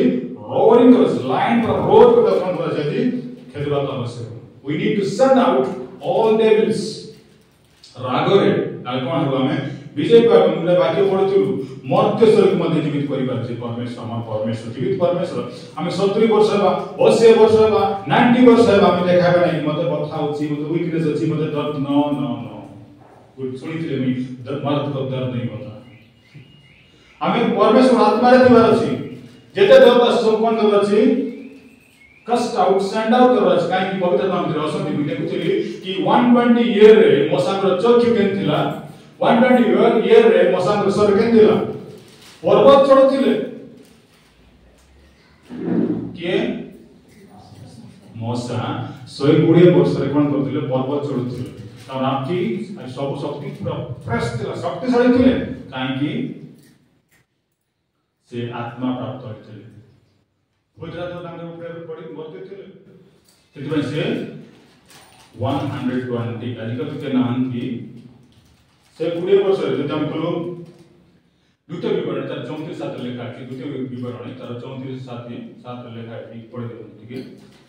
roaring was lion पर roar को तो कौन बोला जाती खेल बात आवश्यक we need to send out all devils रागरे कौन हुआ मैं विजय पर मुझे वाक्य पढ़ुथिलु मर्त्य शरीर मध्ये जीवित करि पारछि परमेश्वर हमर परमेश्वर जीवित परमेश्वर हम 70 वर्ष बा 80 वर्ष बा 90 वर्ष बा हम देखाबे नै मते बथा होछि मते वीकनेस अछि मते दर्द नो गुड सुनिथिले मी मर्द को दर्द नहीं होता हमें परमेश्वर आत्मा रे दिवार अछि जेते दर्द सब कोन कर अछि कस्ट आउट सेंड आउट कर अछि काई कि पवित्र नाम रे असंति मी देखुथिली कि 120 ईयर रे मोसांगर चक्षु केन थिला 120 ईयर रे मोसांगर सर केन थिला पर्वत चढ़ुथिले किए मोसा 120 वर्ष रे कोन करथिले पर्वत चढ़ुथिले और आपकी सब शक्ति पूरा फ्रेश थिला शक्तिशाली थिले काई कि से आत्मा प्राप्त होइथिले बुझरा तो तांके ऊपर पड़ी मरते थिले ସେଥିପାଇଁ से 120 आजिकल के नाम की से 20 वर्ष रे जब हम कलो द्वितीय विवरण तार 34 लेखा है द्वितीय विवरण तार 34 लेखा है पढ़े ठीक है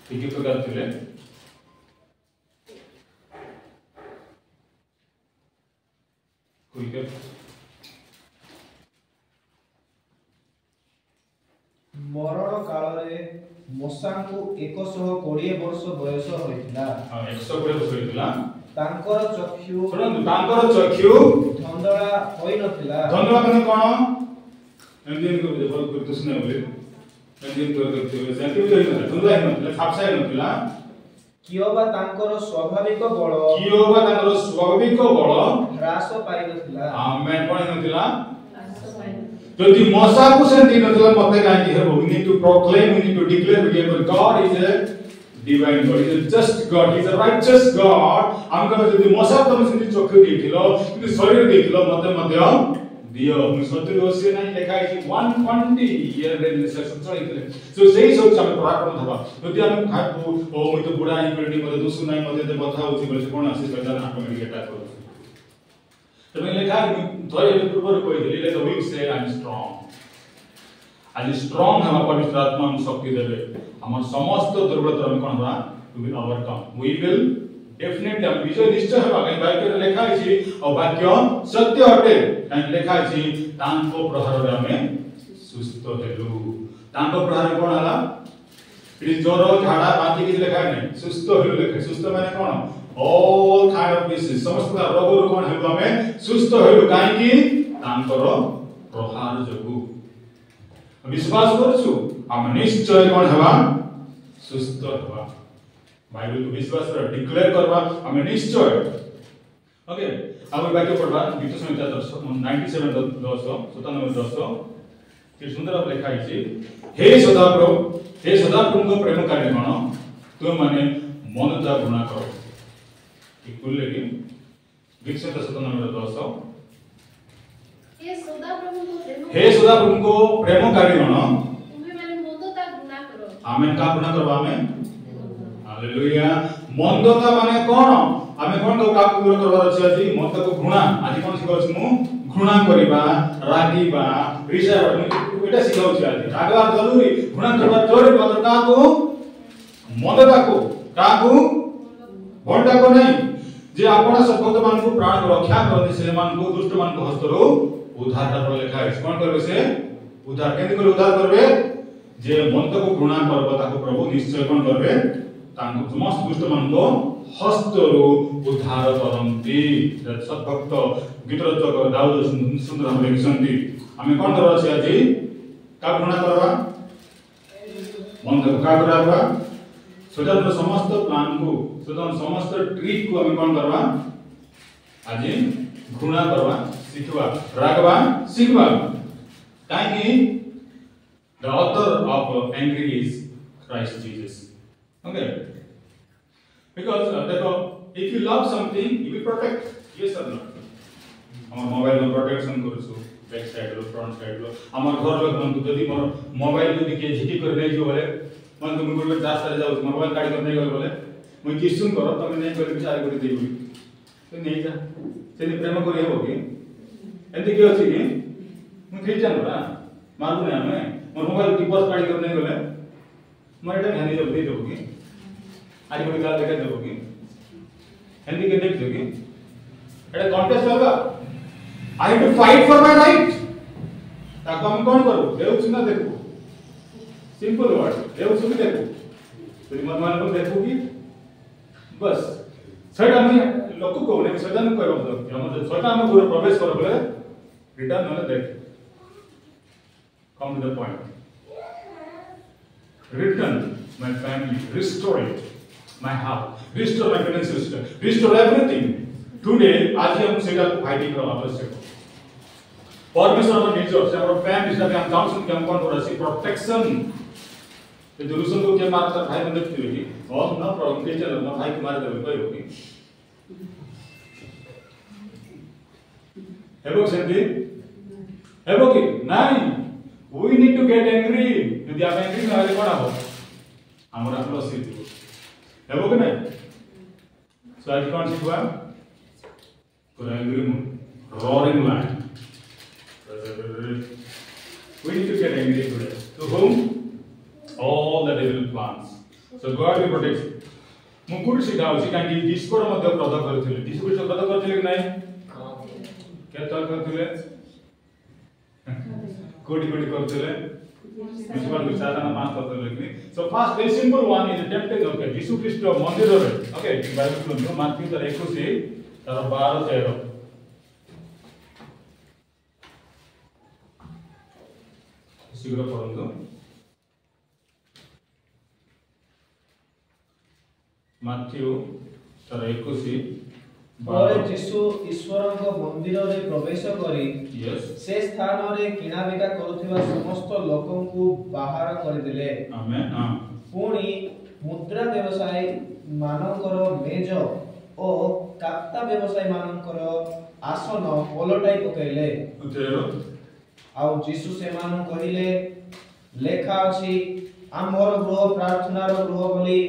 ठीक प्रकार थिले कोई के मरण काल रे मोसांकु 120 वर्ष बयस होइतिला 120 वर्ष होइतिला तांकर चक्षु सुनंतु तांकर चक्षु धंधळा होई नथिला धंधळा माने कोन एंडियन को देखो करते सुने बोले एंडियन को देखते हुए सेंटी भी होइतिला धंधळा होई नथिला खापसाई नथिला कियोबा तांकर स्वाभाविक बळ कियोबा तांकर स्वाभाविक बळ ह्रास पाइ नथिला आमेन कोन नथिला जदि मोसा को सेंटी नथिला मते काई हेबो we need to proclaim we need to declare we God is a divine God is a just God he is a righteous God हम कह जदि मोसा तुम सिंधी चोख देखिलो कि शरीर देखिलो मते दियो हम सत्य होसे नहीं लिखा है कि 120 ईयर रे रिसर्च चलितले सो सेही सब हम पराक्रम धबा जदि हम खाइबो ओ मते तो बुढा इक्वलिटी मते दुसु नहीं मते ते बथा होछि बोले कोन आसी सजा ना कमेंट गेटा करू तमे लिखा धोय पूर्व कोइ दिले द वीक से आई एम स्ट्रांग आज स्ट्रांग हम पवित्र आत्मा हम शक्ति देबे हमर समस्त दुर्बलता हम कोन बा we will overcome we will definitely हम विजय निश्चय होबा कहीं वाक्य रे लिखा है और वाक्य सत्य अटे कहीं लिखा है तांको प्रहार रे हमें सुस्थ हेलु तांको प्रहार कोन हला इट जोर झाड़ा बांधी के लिखा है नहीं सुस्थ हेलु लिखा सुस्थ माने कोन ऑल काइंड ऑफ डिसीज समस्त रोग रो कोन हेलु हमें सुस्थ हेलु काहे कि तांकर प्रहार जगु विश्वास करछु हम निश्चय कोन हवा सुस्थ हवा बाइबल को विश्वास कर डिक्लेयर करबा हम निश्चय ओके अब वाक्य पढ़बा गीत संहिता 97:10 कि सुंदर लिखा है हे सदाप्रभु को प्रेम कार्य मानो तुम माने मनता गुणा करो कि कुल लेकिन गीत संहिता 97:10 हे सदाप्रभु को प्रेम कार्य मानो तुम्हें माने मन्दता गुणा करो आमेन का गुणा करबा हमें हालेलुया मन्दता माने कोन हमें कोन को का पूरा करबार अछि আজি मत को घृणा आज कोन सिखाउछ मु घृणा करिबा रागीबा ईर्ष्या एटा सिखाउछ आज रागवा जरूरी घृणा करबा जरूरी मत का को मन्दता को भंडा को नहीं जे आपना सभक्त मान को प्राण रक्षा करते से मान को दुष्ट मान को हस्तरो उद्धार कर लिखा है कोन करबे से उद्धार केन कर उद्धार करबे जे मत को घृणा करबा ताको प्रभु निश्चय कोन करबे ताको समस्त दुष्ट मान को हस्तरो उद्धार करंती सद्भक्त गीतरचक दाऊद सुंदर हम लिखसंती हमें कोन करबा से आज का घृणा करबा मन धोखा करबा सदान समस्त प्लान को सदान समस्त ट्रिक को हम कोन करबा आज घृणा करबा सिखबा रागबा सिखबा काहे the author of angry is Christ Jesus. Okay, because if you love something you will protect, yes or no? हमर मोबाइल में प्रोटेक्शन करछु बैक साइड रो फ्रंट साइड रो हमर घर लोग मन जदी मोर मोबाइल जदी के झिटी कर नै जो बोले मन तो मुगुर रास्ता जाउ मोबाइल काढी कर नै गल बोले मुई किसुन करो तमे नै कर विचार कर देबी तो नै जा सेनी प्रेम करी हेबो कि एंती के अछि कि मु क्रिश्चियन ना मारबो नै हमें मोर मोबाइल टिपस काढी कर नै गले मोर एटा ध्यान दे देबो कि आरी बडी गाल देखा देबो कि एंती के देख कि एटा कॉन्टेस्ट होगा I have to fight for my right. ताको हम कौन करू देव सुना देखो सिंपल वर्ड देव सुनी देखो तो मन मान को देखो कि बस सेटा में लोक को ने सेटा न कहबो तो हम सेटा में पूरा प्रवेश कर बोले रिटर्न न देख come to the point return my family restore it my house restore my financial system restore everything today आज हम सेटा फाइटिंग कर आवश्यक परमेश्वर हम निज से हमर फैमिली हिसाब हम काउंसिल के हम कोन रसी प्रोटेक्शन ते दुरुसन को के मारता भाई बंदे थिले कि और न प्रॉब्लम के चलो न भाई के मार देबे कहबो कि हेबो सेंती हेबो कि नहीं we need to get angry यदि आप एंग्री न होले कोन हो हमरा प्लस सिद्धि हेबो कि नहीं सो आज कोन सिखवा पूरा angry mood roaring lion we need to get angry today to whom all the devil plans so God will protect ମୁଁ କୋଠି ଶିଖାଉଛି କାହିଁକି ଯୀଶୁର ମଧ୍ୟ କ୍ରୋଧ କରିଥିଲେ ଯୀଶୁ ଖ୍ରୀଷ୍ଟ କ୍ରୋଧ କରିଥିଲେ କି ନାହିଁ କେତେ କରିଥିଲେ କୋଠି କୋଠି କରିଥିଲେ ବିଶ୍ୱାସ ବିଚାରନା ପାଁच କରିଥିଲେ କି so first very simple one is tempted okay ଯୀଶୁ ଖ୍ରୀଷ୍ଟ ମନ୍ଦିରରେ okay ବାଇବଲ ଖୋଲନ୍ତୁ ମାର୍କ 21 ତାର 12 13 शीघ्र पढ़ो माथ्यू तार 21 ପରେ ଯୀଶୁ ଈଶ୍ୱରଙ୍କ ମନ୍ଦିରରେ ପ୍ରବେଶ କରି ସେ ସ୍ଥାନରେ କିଣାବିକା କରୁଥିବା ସମସ୍ତ ଲୋକଙ୍କୁ ବାହାର କରିଦେଲେ ଆମେନ୍ ପୁଣି ମୁଦ୍ରା ବ୍ୟବସାୟୀ ମାନଙ୍କର ମେଜ ଓ କାପ୍ତା ବ୍ୟବସାୟୀ ମାନଙ୍କର ଆସନ ଓଲଟାଇ ପକାଇଲେ ଆଉ ଯୀଶୁ ସେମାନଙ୍କୁ କହିଲେ ଲେଖା ଅଛି ଆମ୍ଭର ଗୃହ ପ୍ରାର୍ଥନାର ଗୃହ ବୋଲି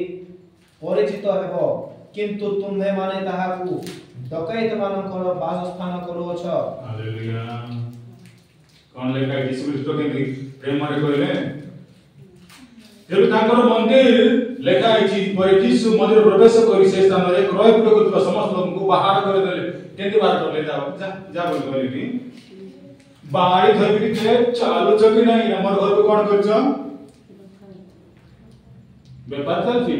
ପରିଚିତ ହେବ କିନ୍ତୁ ତୁମ୍ଭେ ମାନେ ତାହାକୁ ଡକାୟତ ମାନଙ୍କର ବାସସ୍ଥାନ କରୁଅଛ ହାଲେଲୁୟା कोन ଲେଖା ଯୀଶୁ ଖ୍ରୀଷ୍ଟ କେନ୍ତି ପ୍ରେମରେ କହିଲେ ଯେବେ ତାଙ୍କର ମନ୍ଦିର ଲେଖା ହେଇଛି ପରେ ଯୀଶୁ ମନ୍ଦିର ପ୍ରବେଶ କରି ସେ ସ୍ଥାନରେ କ୍ରୟ ବିକ୍ରୟ କରୁଥିବା ସମସ୍ତ ଲୋକଙ୍କୁ ବାହାର କରିଦେଲେ କେନ୍ତି ବାହାର କଲେ ଯା ବୋଲି କହିଲେ बाड़ी धरबी के चालू चकी नहीं हमर घर पे कोन करछ व्यापार चल छी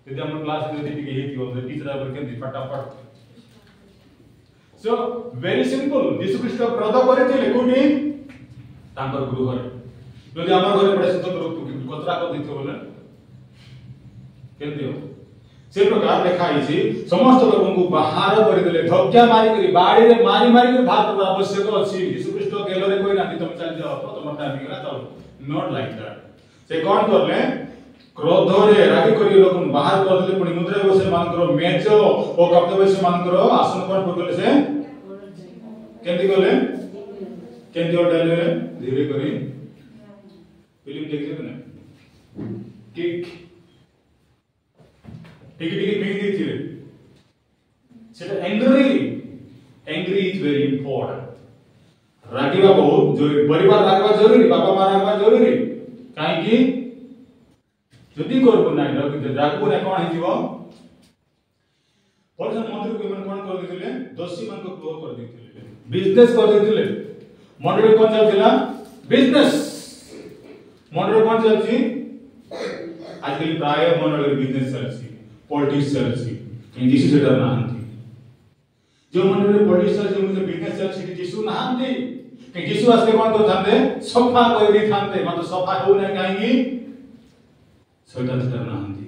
यदि हम क्लास में यदि के हेती हो टीचर आबर के फटाफट सो वेरी सिंपल यीशु ख्रीष्ट क्रोध करथिले कोनी तांकर गृह यदि हमर घर पड़े सुत कतरा कर दिथो बोले केंदियो से प्रकार देखा है समस्त लोगों को बाहर कर देले धक्का मारी करी बाड़ी रे मारी मारी कर भात पर आवश्यक अछि यीशु ख्रीष्ट गेलो रे कोई नाती तुम चल जाओ तो तुम टाइम गेला तो नॉट लाइक दैट से कोन करले क्रोध रे रागी करी लोगन बाहर कर देले पुनी मुद्रा व्यवसाय मानकर मेज ओ कप्ता व्यवसाय मानकर आसन कोन पकले से केंदी गले केंदी ओडाले धीरे करी फिल्म देखले ना किक टिकी बिग दिथिले सेटा एंग्री इज वेरी इंपोर्टेंट रागीबा बहुत जरूरी परिवार रागबा जरूरी बापा मां रागबा जरूरी काहे कि जदी करबो नै रागबो नै कोन हिजिबो परसन मंदिर को मन कोन कर दिथिले दोषी मन को क्लोज कर दिथिले बिजनेस कर दिथिले मंदिर कोन चलथिला बिजनेस मंदिर कोन चलछि आजकल प्राय मंदिर बिजनेस चलछि पॉलिटिक्स चलछि यीशु सेटा नाहंती जो मंदिर में पॉलिटिक्स चलछि मुझे बिजनेस चलछि यीशु नाहंती कि यीशु आसे कोन करथांते सफा कर दी थांते मतलब सफा हो नै काहेकि शैतान सेटा नाहंती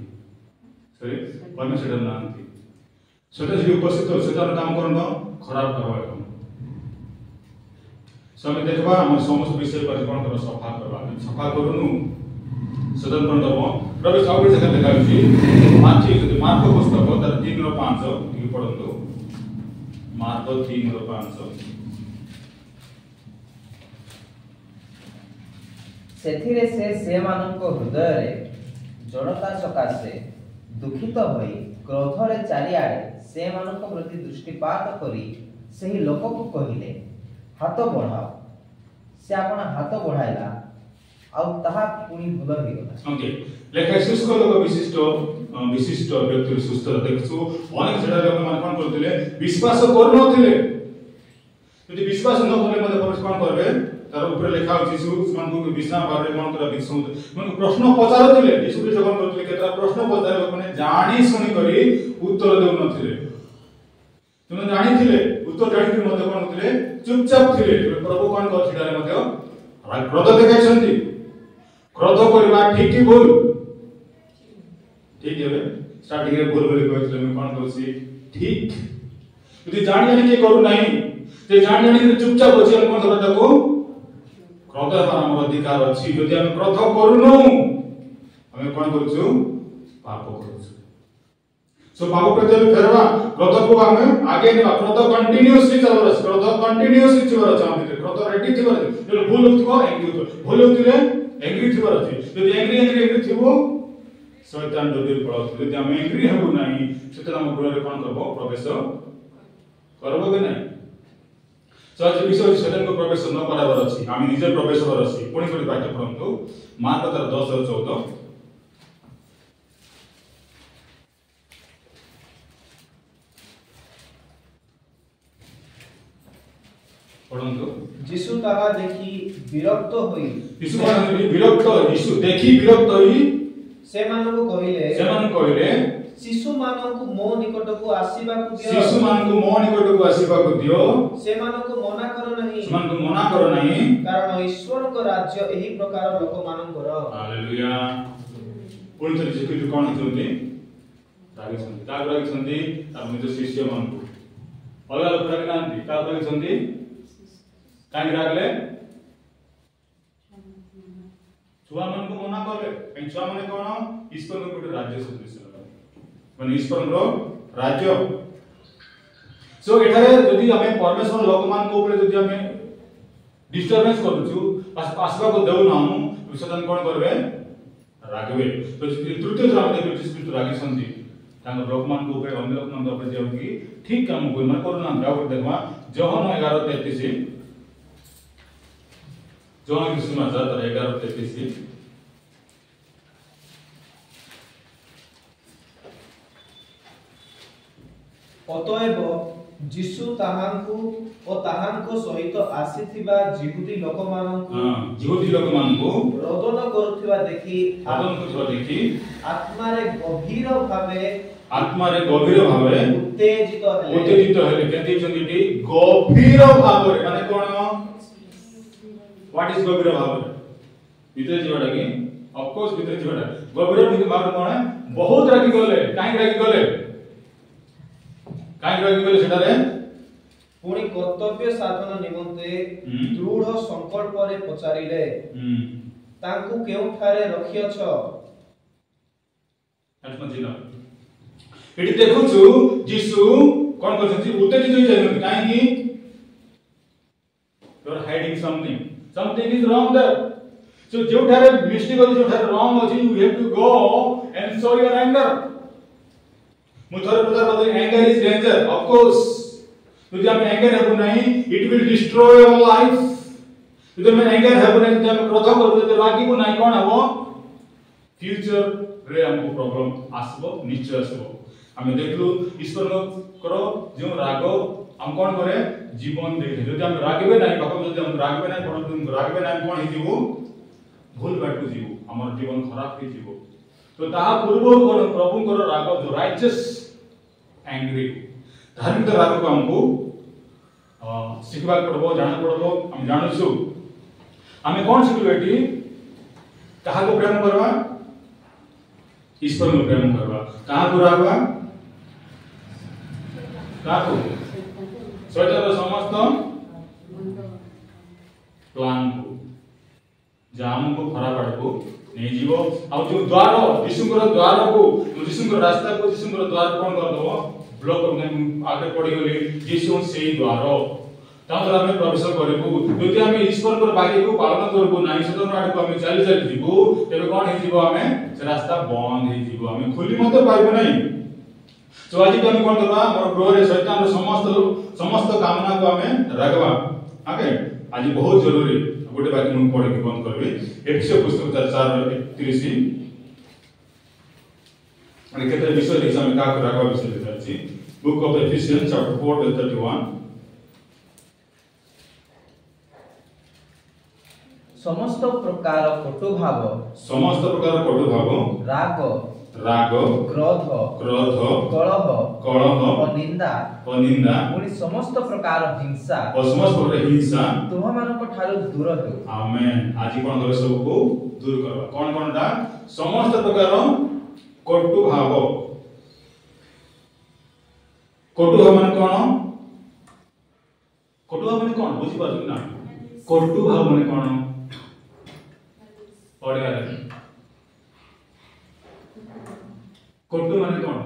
सॉरी परमेश्वर नाहंती शैतान जे उपस्थित हो शैतान काम करनो खराब करवा काम समय देखबा हम समस्त विषय पर कोन कर सफा करबा सफा करूनु शैतान कोन करबो प्रभु सब जगह देखाउची मार्क पुस्तक तर 3 और 5 की पढंतो मार्क 3 और 5 सेथिरे से मानक हृदय रे जड़ता सकाशे दुखित होई क्रोध रे चारिआडे से मानक प्रति दृष्टिपात करी सही लोक को कहिले हाथ बढ़ाओ से आपण हाथ बढ़ाइला आ ताहा पुनी भल हो गला ओके लेखा शुष्क लोक विशिष्ट व्यक्ति सुस्थ देखछु अनेक जड़ा लोक मान कोन करथिले विश्वास करनथिले यदि विश्वास न करले मते परमेश्वर कोन करबे तार ऊपर लिखा अछि यीशु मान को विश्राम बारे कोन कर विश्वास मन प्रश्न पचारथिले यीशु ख्रीष्ट कोन करथिले केतरा प्रश्न पचारे माने जानि सुनि करी उत्तर देउ नथिले तुम जानि थिले उत्तर जानि कि मते कोन करथिले चुपचाप थिले प्रभु कोन करथिले मते क्रोध देखाइछन्ती क्रोध करबा ठीक की भूल ठीक है स्टार्टिंग रे भूल बोली कहथिले मैं कोन कहछि ठीक यदि जानि जानि के करू नाही ते जानि जानि के चुपचाप अछि हम कोन करबा ताको क्रोध हमर अधिकार अछि यदि हम क्रोध करूनु हम कोन करछु पाप करछु सो पाप प्रति फेरबा क्रोध को हम आगे नेबा क्रोध कंटीन्यूअसली चलबा क्रोध कंटीन्यूअसली चलबा चाहबे क्रोध रेडी थिबा जो भूल होतको एंग्री भूल होतले एंग्री थिबा अछि यदि एंग्री थिबो शैतान डोदिर पड़त यदि हम एंग्री हबो नाही शैतान हम गुण रे कोन करबो प्रवेश करबो के नाही सो आज विषय शैतान को प्रवेश न कराबर अछि हम निजे प्रवेश कर अछि पुणी पुणी पाठ्य पढंतु मार्क 10 और 14 पढंतु यीशु ताहा देखि विरक्त होई यीशु माने विरक्त यीशु देखि विरक्त होई से मानकु कहिले शिशु मानकु मो निकटकु आसीबाकु दियो शिशु मानकु मो निकटकु आसीबाकु दियो से मानकु मना करो नहीं मानकु मना करो नहीं कारण ईश्वर को राज्य एही प्रकार लोक मानकर हालेलुया पुणी थरी जे कोन होतोनी रागी छंदी अब निज शिष्य मानकु अलग अलग रागी नांती का रागी छंदी काई रागले छुआ मन को मना करले छुआ माने कोन ईश्वर को गोटे राज्य सदृश माने ईश्वर रो राज्य सो एठारे जदि हमें परमेश्वर लोक मान को ऊपर जदि हमें डिस्टरबेंस करूछु आसबा को देउ ना हम विसर्जन कोन करबे रागबे तो तृतीय क्रम में देखिस रागी संधि तांग लोक मान को ऊपर अन्य लोक मान को ऊपर जेउकी ठीक काम को मन करू ना गाव देखवा जोहन 11:33 जोहन की समाचार 11:33 अतएव यीशु ताहांकु ओ ताहांको सहित आसीथिबा जिहुदी लोकमानंकु रोदन करूथिबा देखि आत्मारे गभीर भावे उत्तेजित हेले केति चंदिटी गभीर भावे माने कोन व्हाट इज गभीर भावे भीतर जीवाडा की ऑफ कोर्स भीतर जीवाडा गभीर भावे कोन बहुत रागी गले काई रागी गले सेटारे पुणी कर्तव्य साधन निमंते दृढ़ संकल्प रे पचारिले तांकु केउ ठारे रखियछ आत्मजिना एटी देखुछु यीशु कोन करछथि उत्तेजित होई जाय काई की you are hiding something is wrong there so जो ठारे मिस्टेक होई जो ठारे रॉन्ग अछि you have to go and show your anger मुथर प्रकार बदल anger is danger of course यदि हम एंगर हेबु नहीं it will destroy our life यदि हम एंगर हेबु नहीं यदि हम क्रोध करबु तो लागिबु नहीं कोन हबो फ्यूचर रे हमको प्रॉब्लम आसबो निश्चय आसबो हम देखलु ईश्वर करो जो राग हम कोन करे जीवन देखे यदि हम रागबे नहीं बाप यदि हम रागबे नहीं कोन तुम रागबे नहीं कोन हिजिबो भूल बाटू जीवो हमर जीवन खराब हे जीवो तो ता पूर्व कोन प्रभु करो राग जो राइचियस एंग्री धार्मिक राग को हमको शिखवा पड़बो जान पड़बो हम जानछु हमें कौन शिखबेटी कहा को प्रेम करबा ईश्वर को प्रेम करवा कहाँ को रागवा कहाँ को शैतान समस्त प्लान को जाम को खराब आड़ को नहीं जीवो अब जो द्वार यीशुଙ୍କର द्वार को यीशुଙ୍କର रास्ता को यीशुଙ୍କର द्वार कौन कर दो ब्लॉक में आगे पड़ी गली यीशु से द्वार तापर हमें प्रवेश करबो यदि हम ईश्वर को बाकी को पालन करबो नाही शैतान आड़ को हम चली चली जीवो तबे कोन हे जीवो हमें से रास्ता बंद हे जीवो हमें खुली मत पाइबो नहीं तो आज हम कोन करबा हमर ग्रह रे शैतान समस्त कामना को हमें रखबा ओके आज बहुत जरूरी गोटे बाकी मुझे पढ़े के बंद करबे एफएसओ पुस्तक 4:31 माने केते विषय देखि हम का राखबा विषय देखि बुक ऑफ एफिशियंस चैप्टर 4:31 समस्त प्रकार कटु भाव राग क्रोध कलह और निंदा पुनी समस्त प्रकार हिंसा तुम मानक ठारू दूर हो आमेन आज कोन करे सब को दूर करबा कोन कोनटा समस्त प्रकार कटु भाव माने कोन बुझी पाछु ना कटु भाव माने कोन पढ़े वाले कटु माने कोन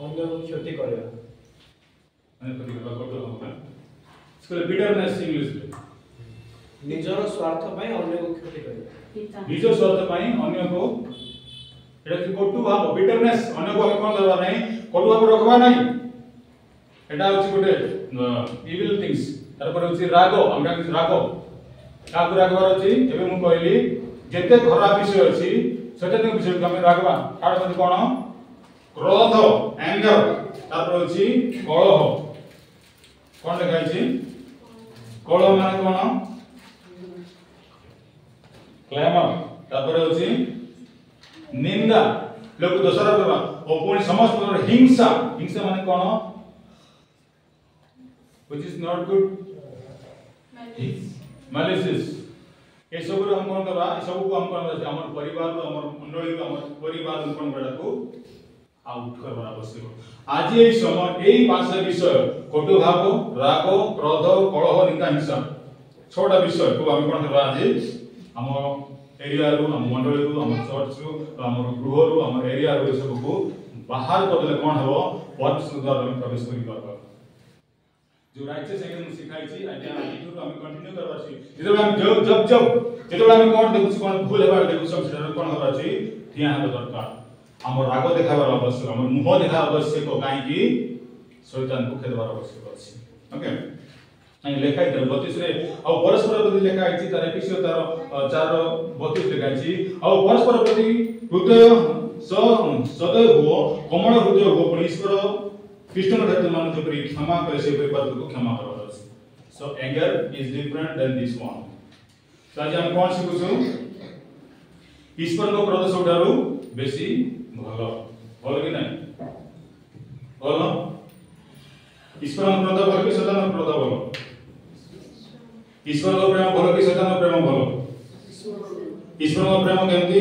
अन्य को क्षति करबा माने कटु कटु भाव स्कूल बिटरनेस इंग्लिश में निजर स्वार्थ पई अन्य को क्षति करबा निज स्वार्थ पई अन्य को एटा कि कटु भाव बिटरनेस अन्य को कोन करबा नहीं कटु भाव रखबा नहीं एटा होची गोटे इविल थिंग्स तार पर होची राग हमरा कि राग काकु रागबार अछि एबे मु कहली जेते खराब विषय अछि सेते विषय हम रागबा आर मध्ये कोन क्रोध एंगर तार पर होची कलह कोन लिखा अछि कलह माने कोन क्लेमर तार पर होची निंदा लोक दोषारोप करबा ओ पुनी समस्त हिंसा माने कोन which is not good malicious ए सब हम कोन करबा ए सब को हम कोन करबा हमर परिवार को हमर मंडली को हमर परिवार को कोन बेटा को आउट करबा आवश्यक आज ए समय एई पांच विषय कटु भाव राग क्रोध कलह निंदा हिंसा छोटा विषय को हम कोन करबा आज हम एरिया रो हम मंडली रो हम चर्च रो हम गृह रो हम एरिया रो सब को बाहर करले कोन हबो परमेश्वर द्वारा हम प्रवेश करि करबा जो राइचस एंगल सिखाई छी आज हम कंटिन्यू करबा छी जेतो हम जेतो हम कोन देखु कोन भूल हेबा देखु सब सेटा कोन होबा छी थिया हम दरकार हमर राग देखाबार आवश्यक हमर मुह देखा आवश्यक काई कि शैतान को खेदबार आवश्यक अछि ओके आई लेखाई तर 32 रे आ परस्पर प्रति लेखाई छी तार एपिसोड तार 4:32 लेखाई छी आ परस्पर प्रति हृदय सदैव हो कोमल हृदय हो पण ईश्वर कृष्ण धर्म मान जो परि क्षमा करे से परिपात को क्षमा करबार अछि so anger is different than this one तो आज हम कोन सिखु छु ईश्वर को क्रोध सबठारु बेसी भलो कि नहीं भलो ईश्वर को क्रोध भलो कि शैतान को क्रोध भलो ईश्वर को प्रेम भलो कि शैतान को प्रेम भलो ईश्वर को प्रेम केमती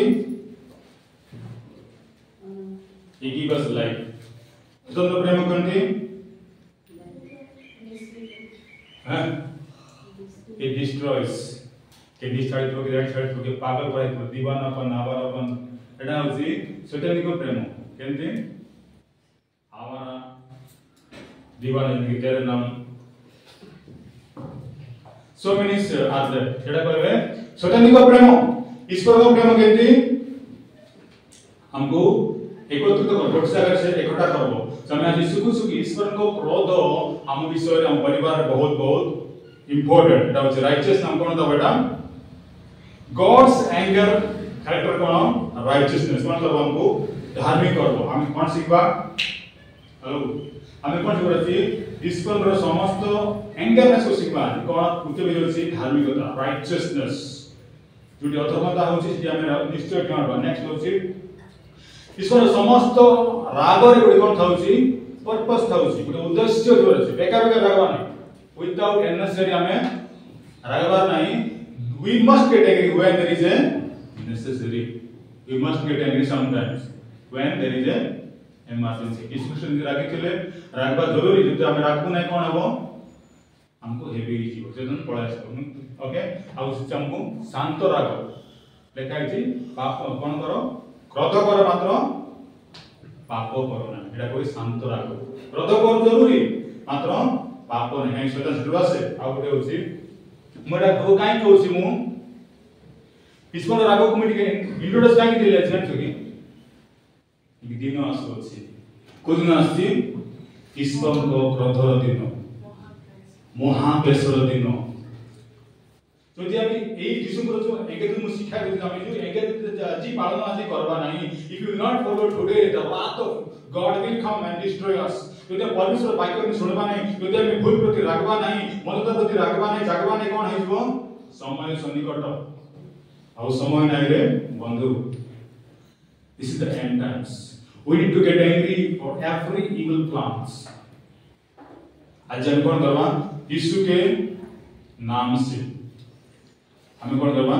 he give us life शैतान प्रेम केमती हां it destroys के डिस्ट्रॉय तो के पागल कराई तो दीवानापन आवारापन एटा होची शैतानिक प्रेम केमती आवारा दीवाना जिंदगी तेरे नाम सो मेनी आर देयर एटा कहबे शैतानिक प्रेम ईश्वर का प्रेम केमती हमको एकत्रित कर गोटे जगह से इकट्ठा करबो समय आज सुखु सुखी ईश्वर को क्रोध हम विषय हम परिवार बहुत बहुत इंपोर्टेंट एटा होची राइचियस नाम कोन द बेटा गॉड्स एंगर कैरेक्टर कोन राइचियसनेस मतलब हमको धार्मिक करबो हम कोन सिखबा हेलो हम कोन सिखबा ईश्वर रो समस्त एंगरनेस को सिखबा कोन कुते भी होची धार्मिकता राइचियसनेस जोटी अधर्मता होची जे हम निश्चय करबा नेक्स्ट होची ईश्वर समस्त राग रे गुडी कोन थाउची पर्पस थाउची गुडी उद्देश्य जो अछि बेकार बेकार रागवा नै विदाउट अननेसेसरी हमें रागवा नै we must get angry when there is a necessary we must get angry sometimes when there is a emergency discussion राखी थिले राखबा जरूरी जति हम राखबो नै कोन हबो हमको हेवी जीव जदन पळा आछो ओके आ सिस्टम को शांत राखो लेखा अछि पाप कोन करो क्रोध करो मात्र पाप करो ना एटा कोई शांत राखो क्रोध करो जरूरी मात्र पाप नै शैतान सेटवा से आ गोटे होछि मोडा को काई कहउछि मु ईश्वर राग को मिटिके इंट्रोड्यूस काई दिले छै कि दिन आसुछि कोदिन आछि ईश्वर को क्रोधर दिन महापेशर दिन যদি আমি এই যিশুଙ୍କର जो एंगेज मु शिक्षा दे আমি जो एंगेज আজি पालन আজি करबा नाही if you not follow today the wrath of God will come and destroy us যদি परमेश्वर वाक्य नि सुनबा नाही যদি আমি ভুল প্রতি রাখবা नाही মনতা প্রতি রাখবা नाही জাগবা नाही কোন হইবো समय सन्निकट आउ समय नाही रे बंधु this is the end times we need to get angry for every evil plans आज हम कोन करबा यीशु के नाम से हमें कौन करवा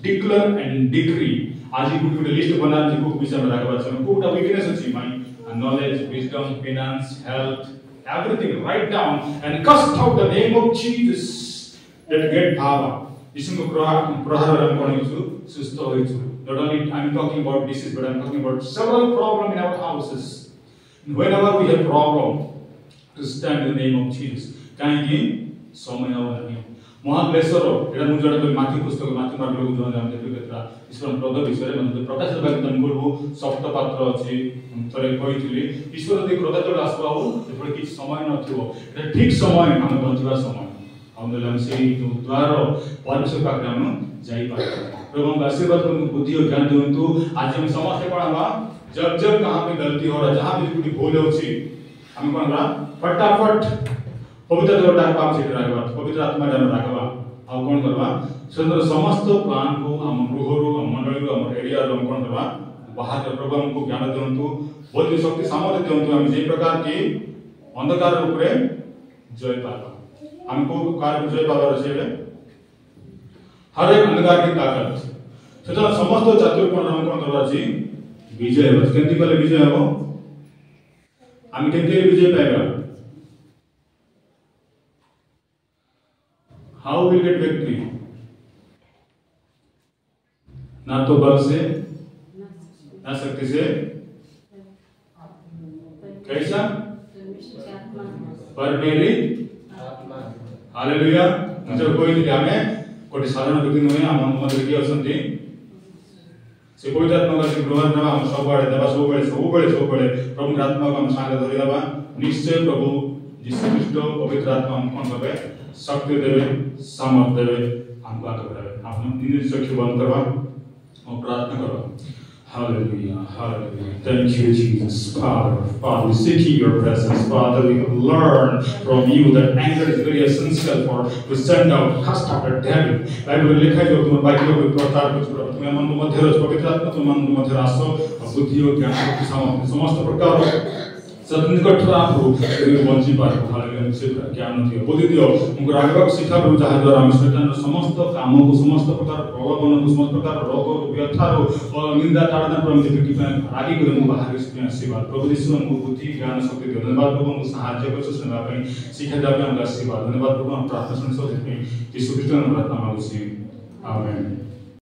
डिक्लेयर एंड डिक्री आज ही गुड लिस्ट बना जे को विषय में रखबा छै कोटा वीकनेस अछि my knowledge wisdom finance health everything write down and cast out the name of Jesus that get power यीशु को प्रहार हम कोन छु सुस्त होइछु not only I am talking about disease but I am talking about several problem in our houses whenever we have problem to stand in the name of Jesus काहे समय हो नहीं महाक्लेशर एटा मु जडा माथि पुस्तक माथि मार्ग को जन हम देखि केत्रा ईश्वर प्रद विषय रे मन प्रकाश भाग तन बोलबो सप्त पात्र अछि तरे कहिथिली ईश्वर दे क्रोध जड आसबा हो एपड़ कि समय नथिबो एटा ठीक समय हम बंचिबा समय हम हम से द्वार परमेश्वर पाक हम जाई पा प्रभु का आशीर्वाद को बुद्धि और ज्ञान देंतु आज हम समस्त कोणबा जब जब कहां पे गलती हो रहा जहां भी कोई भूल होछि हम कोनरा फटाफट पवित्र देव डाक पाप से राखबा पवित्र आत्मा डाल राखबा आ कोन करबा सुंदर समस्त प्लान को हम गृहरु हम मंडली हम एरिया रो कोन करबा बाहर प्रभु हमको ज्ञान देंतु बुद्धि शक्ति सामर्थ्य देंतु हम जे प्रकार की अंधकार ऊपर जय पाबा हमको कार्य जय पाबा रसेले हर एक अंधकार की ताकत सेटा समस्त चातुर कोन हम कोन करबा छी विजय हो केंति कले विजय हो हम केंति विजय पाएगा How will get victory? ना तो बल से ना शक्ति से कैसा पर मेरी आत्मा हालेलुया मुझे कोई दिया में कोटी साधारण व्यक्ति नहीं हम मदद की असंति से कोई आत्मा का ग्रहण ना हम सब बड़े दबा सब बड़े प्रभु आत्मा को हम सांग धरि दबा निश्चय प्रभु यीशु ख्रीष्ट पवित्र आत्मा हम कोन करबे शक्ति देवे सामर्थ्य देवे हमको आगे बढ़ावे आपने दिन चक्षु बंद करवा और प्रार्थना करो Hallelujah, hallelujah. Thank you, Jesus. Father, we seek your presence. Father, we have learned from you that anger is very essential for to send out, cast out the devil. Bible लिखा जो तुम बाइबल को प्रचार करो तुम मन मध्य रस पवित्र आत्मा तुम मन मध्य रासो बुद्धि और ज्ञान शक्ति सामर्थ्य समस्त प्रकार सतनिकट राखो बंची पार हालेलुया से ज्ञान दियो बुद्धि दियो हमको रागवा शिक्षा प्रभु जहां द्वारा हम शैतान समस्त काम को समस्त प्रकार प्रलोभन को समस्त प्रकार रोग व्यथा और निंदा ताड़ना प्रभु जी की आदि को हम बाहर से आशीर्वाद प्रभु यीशु हमको बुद्धि ज्ञान शक्ति दियो धन्यवाद प्रभु हमको सहायता कर सुनवा ପାଇଁ शिक्षा देवा हमको आशीर्वाद धन्यवाद प्रभु हम प्रार्थना सुन सो यीशु ख्रीष्ट नाम प्रार्थना मांगुछि आमेन।